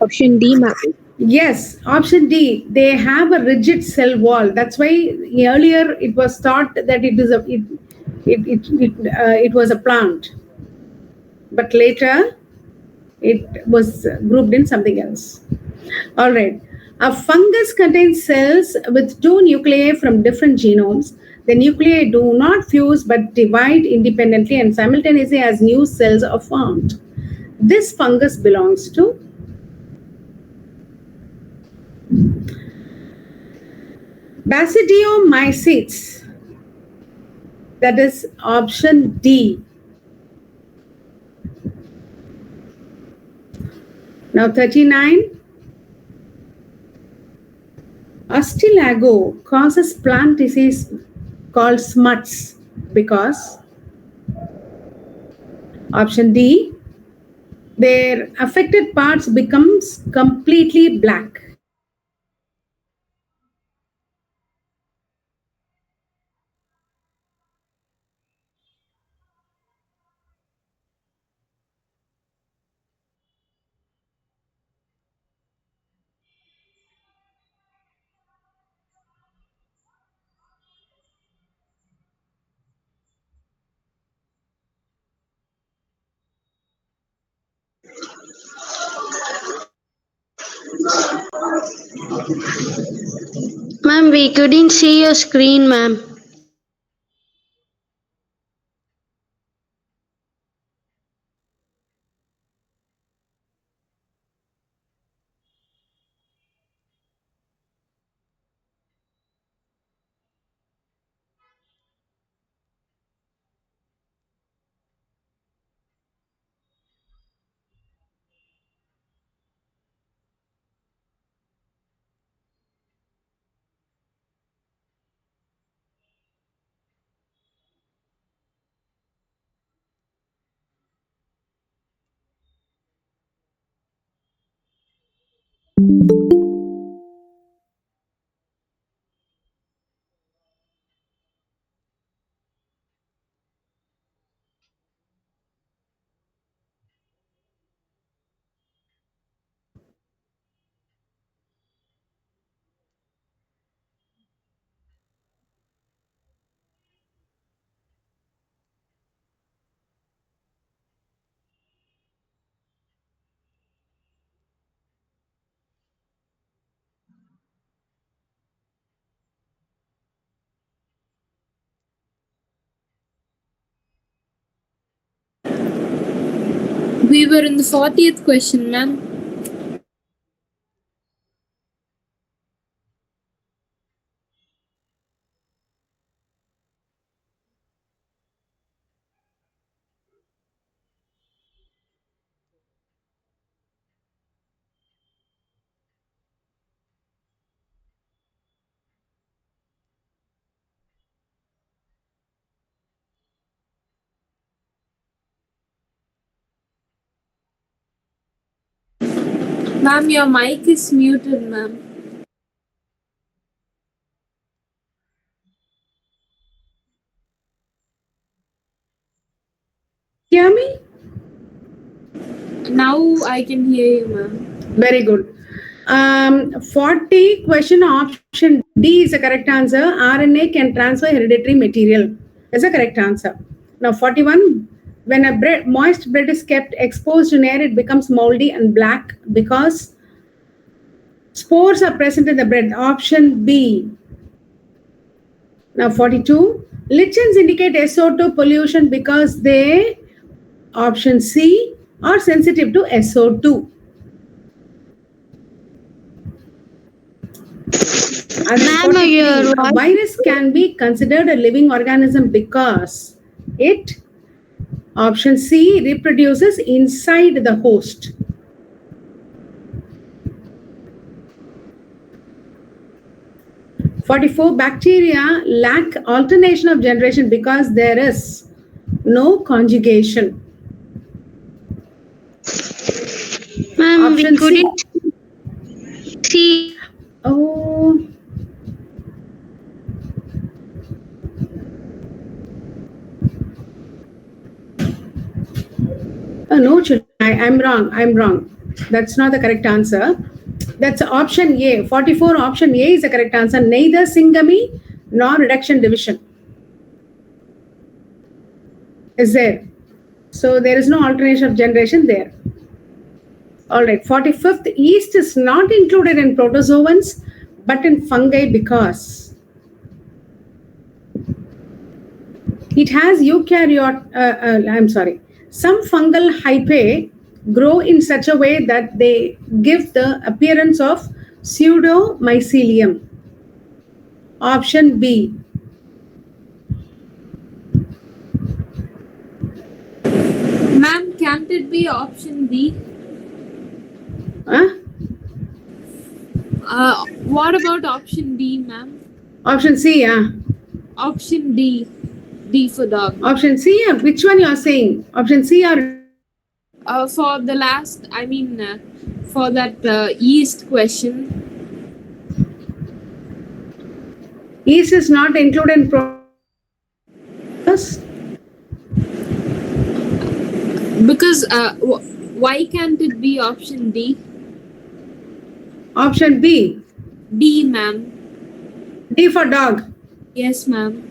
Option D, ma'am. Yes, option D. They have a rigid cell wall. That's why earlier it was thought that it was a plant, but later it was grouped in something else. All right. A fungus contains cells with two nuclei from different genomes. The nuclei do not fuse but divide independently and simultaneously as new cells are formed. This fungus belongs to Basidiomycetes. That is option D. Now 39. Astilago causes plant disease called smuts because option D, their affected parts becomes completely black. Ma'am, we couldn't see your screen, ma'am. were in the 40th question, ma'am. Ma'am, your mic is muted, ma'am. Hear me? Now I can hear you, ma'am. Very good. 40 question option D is the correct answer. RNA can transfer hereditary material. That's the correct answer. Now 41. When a moist bread is kept exposed in air, it becomes moldy and black because spores are present in the bread. Option B. Now 42. Lichens indicate SO2 pollution because they, option C, are sensitive to SO2. And then Ma'am, 43, your a virus can be considered a living organism because it, option C, reproduces inside the host. Forty-four, bacteria lack alternation of generation because there is no conjugation. ma'am, we Option C. couldn't see. Oh, no, children, I'm wrong. I'm wrong. That's not the correct answer. That's option A. 44, option A is the correct answer. Neither syngamy nor reduction division is there. So there is no alternation of generation there. All right. 45th, yeast is not included in protozoans but in fungi because it has I'm sorry. Some fungal hyphae grow in such a way that they give the appearance of pseudomycelium. Option B. Ma'am, can't it be option D? Huh? What about option D, ma'am? Option C, yeah. Option D. D for dog. Option C, yeah. Which one you are saying? Option C or For the last, for that yeast question. yeast is not included in Because why can't it be option D? option B. D, ma'am. D for dog. Yes, ma'am.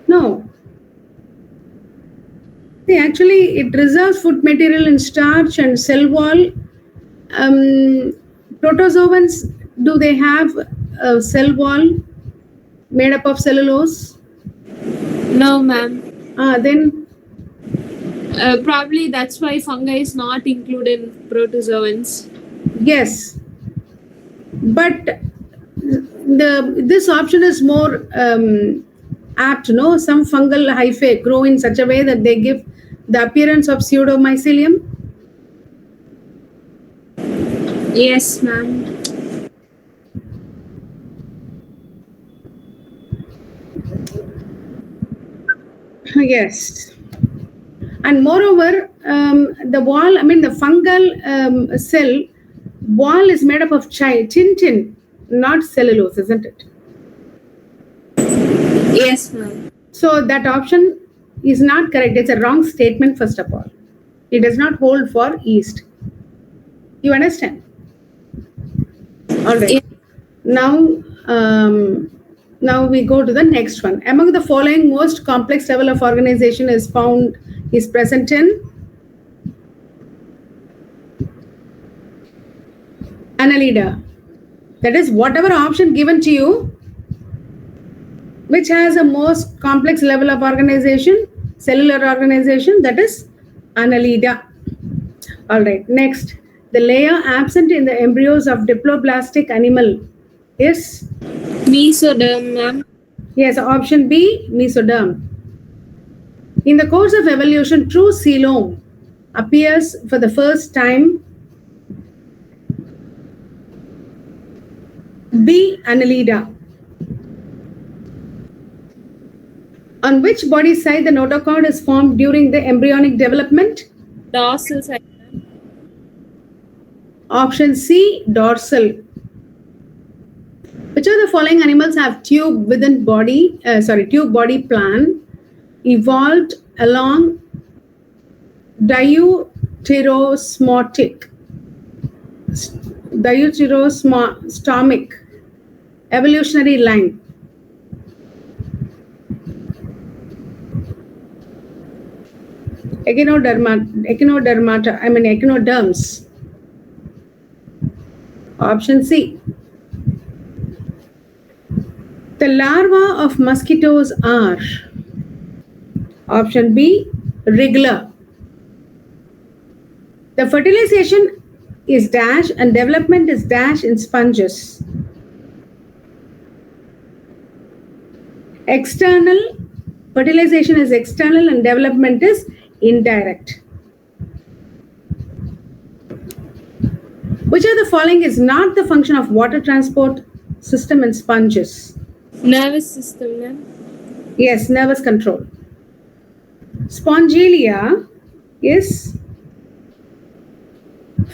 No. See, actually, it reserves food material in starch and cell wall. Protozoans, do they have a cell wall made up of cellulose? No, ma'am. Then Probably that's why fungi is not included in protozoans. yes, but this option is more apt. No, some fungal hyphae grow in such a way that they give the appearance of pseudomycelium. Yes, ma'am. Yes. And moreover, the wall, I mean, the fungal cell wall is made up of chitin, not cellulose, isn't it? Yes, ma'am. So that option is not correct. It's a wrong statement, first of all. It does not hold for yeast. You understand? All right. Yeah. Now we go to the next one. Among the following, most complex level of organization is present in Annelida. That is, whatever option given to you, which has a most complex level of organization, cellular organization, that is annelida. All right, next, the layer absent in the embryos of diploblastic animal is, Mesoderm, ma'am. yes, option B, mesoderm. In the course of evolution, true coelom appears for the first time. B, annelida. On which body side the notochord is formed during the embryonic development? Dorsal side, ma'am. Option C, dorsal. Which of the following animals have tube body plan evolved along deuterosmotic deuterostomic evolutionary line? Echinoderms. Option C. The larvae of mosquitoes are, option B, regular. The fertilization is dash and development is dash in sponges. External, fertilization is external and development is indirect. Which of the following is not the function of water transport system in sponges? Nervous system, ma'am. Yes, nervous control. Spongelia is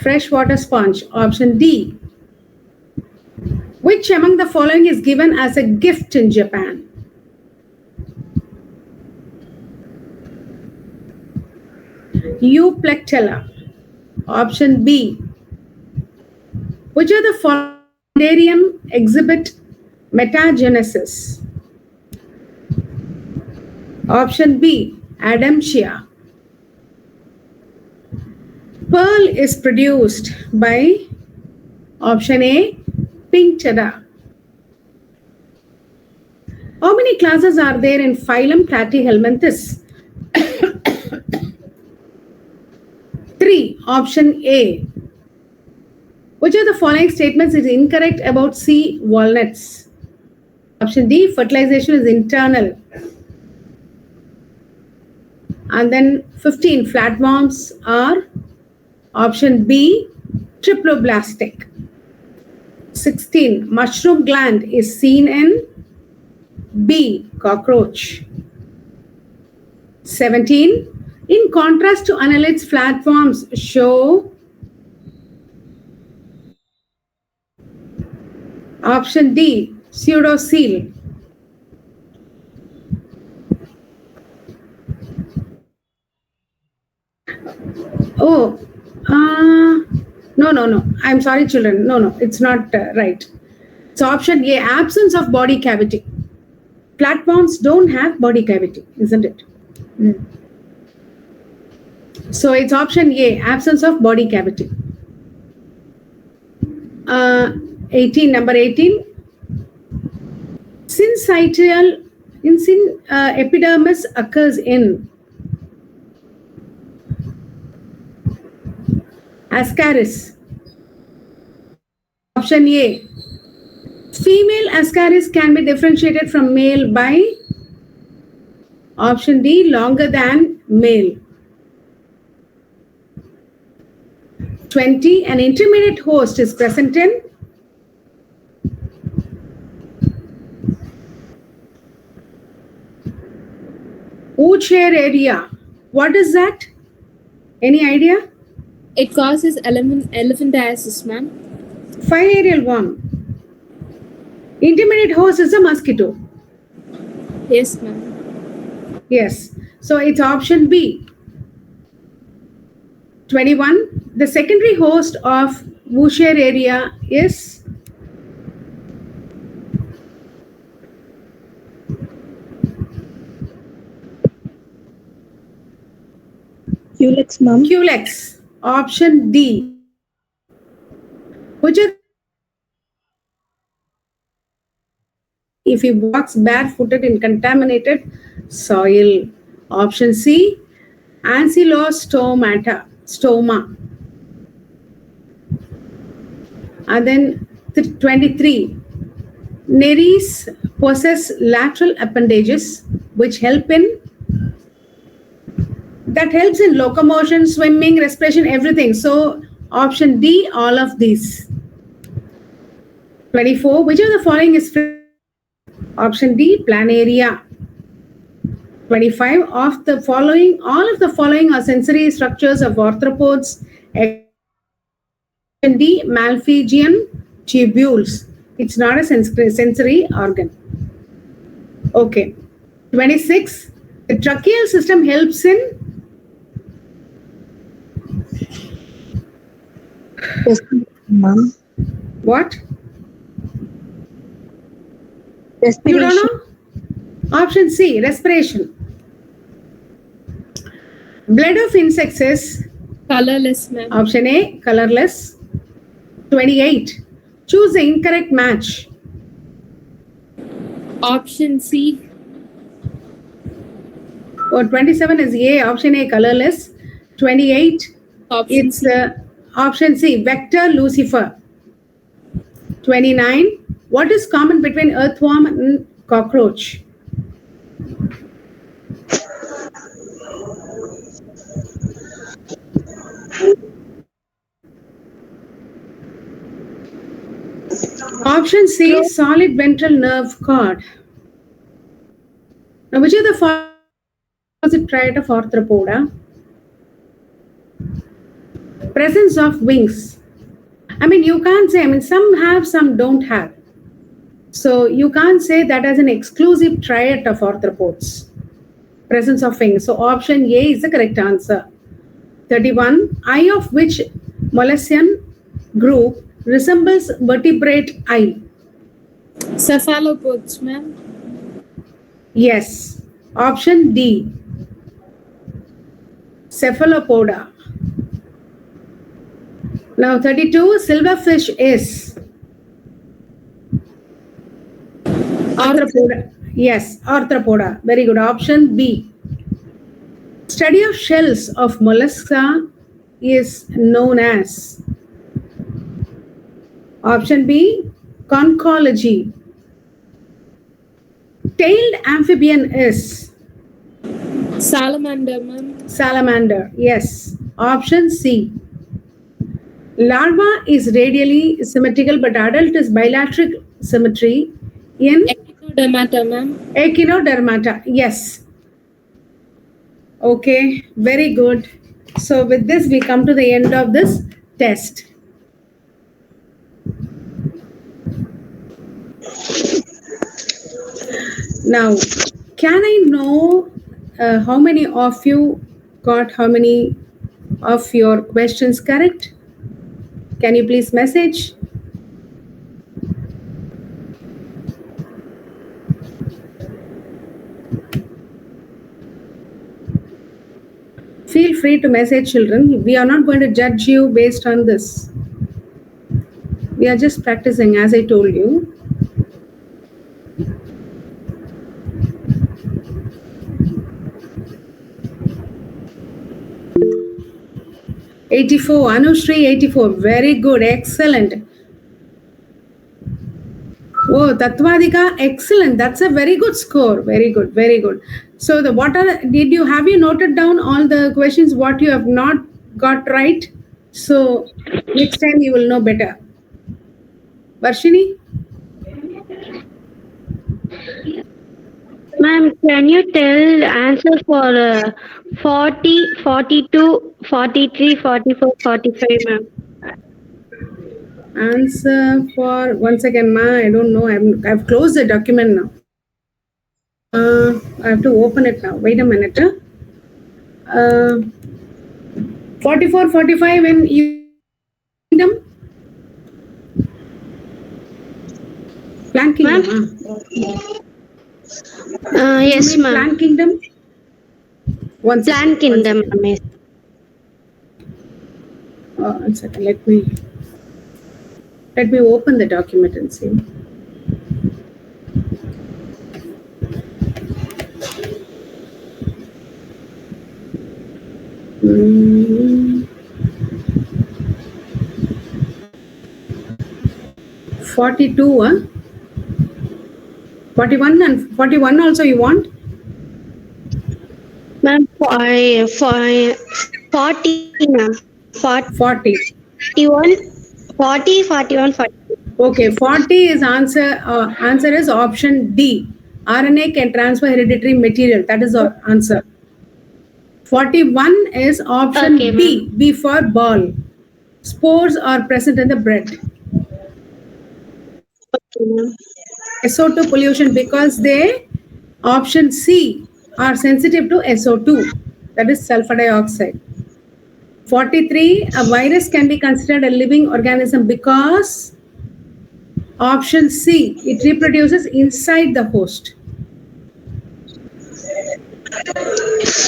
freshwater sponge. Option D. Which among the following is given as a gift in Japan? Euplectella. Option B. Which of the following exhibit metagenesis? Option B, Adamsia. Pearl is produced by, option A, pink cheddar. How many classes are there in phylum Platyhelminthes? 3. Option A. Which of the following statements is incorrect about sea walnuts? Option D, fertilization is internal. And then 15, flatworms are, option B, triploblastic. 16, mushroom gland is seen in B, cockroach. 17, in contrast to annelids, flatworms show, option D, pseudocele. Oh, no. I'm sorry, children. No, it's not right. It's option A, absence of body cavity. Flatworms don't have body cavity, isn't it? So it's option A, absence of body cavity. 18, number 18. Syncytial epidermis occurs in Ascaris. Option A. Female Ascaris can be differentiated from male by, option D, longer than male. 20. An intermediate host is present in wood share area. What is that? Any idea? It causes elephantiasis, ma'am. Filareal worm. Intermediate host is a mosquito. Yes, ma'am. Yes. So it's option B. 21. The secondary host of Boucher area is Culex, ma'am. Culex. Option D. Which is if he walks barefooted in contaminated soil? Option C, stoma. And then 23. Nereis possess lateral appendages which helps in locomotion, swimming, respiration, everything. So option D, all of these. 24. Which of the following is free? Option D, planaria. 25. Of the following, all of the following are sensory structures of arthropods. Option D, malphigian tubules. It's not a sensory organ. Okay. 26. The tracheal system helps in Ma'am. what? You Respiration. don't know? Option C, respiration. Blood of insects is Colorless, ma'am. option A, colorless. 28. Choose the incorrect match. Option C. Or 27 is A, option A, colorless. 28, Option it's C. option C, vector lucifer. 29. What is common between earthworm and cockroach? Option C, solid ventral nerve cord. Now, which of the following is a trait of arthropoda? Presence of wings. I mean, you can't say, some have, some don't have. So you can't say that as an exclusive trait of arthropods. Presence of wings. So option A is the correct answer. 31. Eye of which molluscan group resembles vertebrate eye? Cephalopods, ma'am. Yes. Option D. Cephalopoda. Now 32. Silverfish is arthropoda. Yes, arthropoda. Very good. Option B. Study of shells of mollusca is known as. Option B, conchology. Tailed amphibian is Salamander, ma'am. salamander. Yes. Option C. Larva is radially symmetrical, but adult is bilateral symmetry in Echinodermata, ma'am. echinodermata. Yes. Okay, very good. So with this, we come to the end of this test. Now, can I know how many of you got how many of your questions correct? Can you please message? Feel free to message, children. We are not going to judge you based on this. We are just practicing, as I told you. '84, Anushri, 84. Very good, excellent. Oh, Tatwadika, excellent. That's a very good score. Very good, very good. So, have you noted down all the questions what you have not got right? So, next time you will know better. Varshini? Ma'am, can you tell answer for 40, 42, 43, 44, 45, ma'am? Answer for, once again, ma, I don't know. I've closed the document now. I have to open it now. Wait a minute. 44, 45 in Kingdom? Plant Kingdom. Yes, ma'am. Plant Kingdom? One second. Plant Kingdom, ma'am. One second. Let me open the document and see. Mm, 42, huh? 41 and 41 also you want? Ma'am, 40, ma'am. 40. 41, 40, 41, 40. Okay, 40 is answer is option D. RNA can transfer hereditary material. That is our answer. 41 is Okay, option ma'am. B. B for ball. Spores are present in the bread. Okay, ma'am. SO2 pollution because they option C are sensitive to SO2, that is sulfur dioxide. 43, a virus can be considered a living organism because option C, it reproduces inside the host.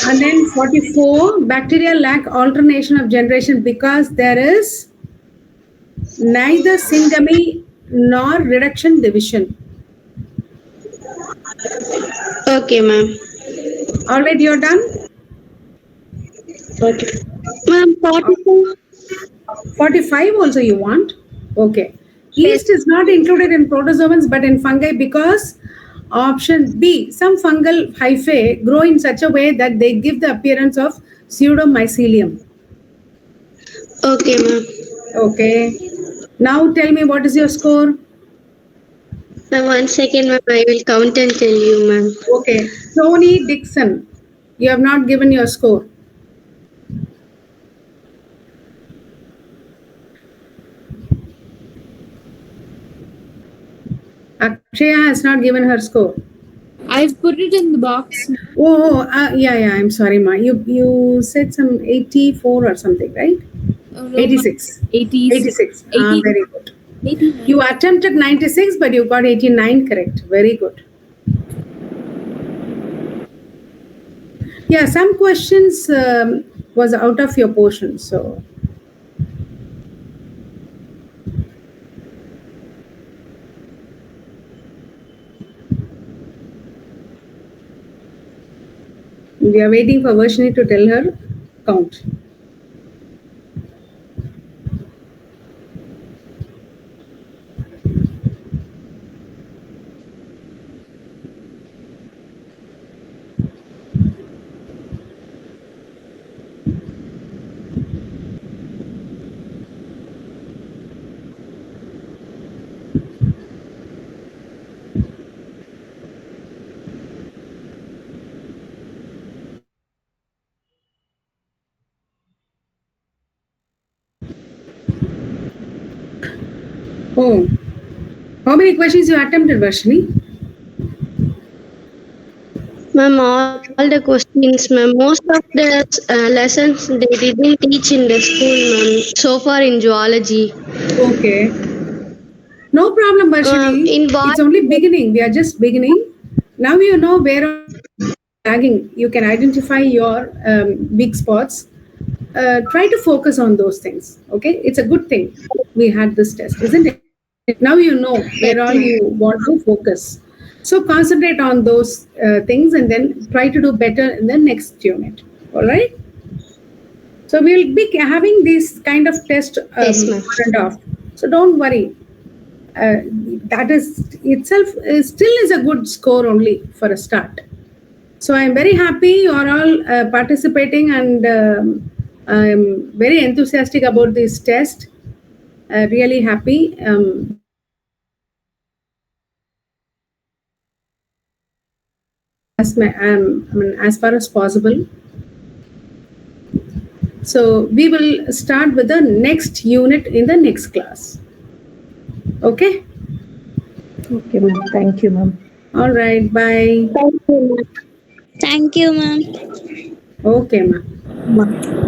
And then 44, bacteria lack alternation of generation because there is neither syngamy nor reduction division. Okay, ma'am. All right, you're done? Okay. Ma'am, 44. 45 also you want? Okay. Yes. Yeast is not included in protozoans but in fungi because option B, some fungal hyphae grow in such a way that they give the appearance of pseudomycelium. Okay, ma'am. Okay. Now tell me what is your score? Ma'am, 1 second, ma'am. I will count and tell you, ma'am. Okay. Tony Dixon, you have not given your score. Akshaya has not given her score. I've put it in the box. Oh, yeah. I'm sorry, ma. You said some 84 or something, right? Oh, no, 86. 86. 86. 80, Very good. 89. You attempted 96, but you got 89 correct. Very good. Yeah, some questions was out of your portion. So, we are waiting for Varshini to tell her count. Oh, how many questions you attempted, Varshini? Ma'am, all the questions, ma'am. Most of the lessons they didn't teach in the school, ma'am. So far in zoology. Okay. No problem, Varshini. In It's what? only beginning. We are just beginning. Now you know where all lagging. You can identify your weak spots. Try to focus on those things. Okay, it's a good thing we had this test, isn't it? Now you know Yes, where all ma'am. you want to focus. So concentrate on those things and then try to do better in the next unit. All right. So we'll be having this kind of test Yes, ma'am. on and off. So don't worry. That is itself still is a good score only for a start. So I'm very happy you are all participating and I'm very enthusiastic about this test. Really happy. I mean, as far as possible. So we will start with the next unit in the next class. Okay. Okay, ma'am. Thank you, ma'am. All right. Bye. Thank you, ma'am. Thank you, ma'am. Okay, ma'am. Ma'am.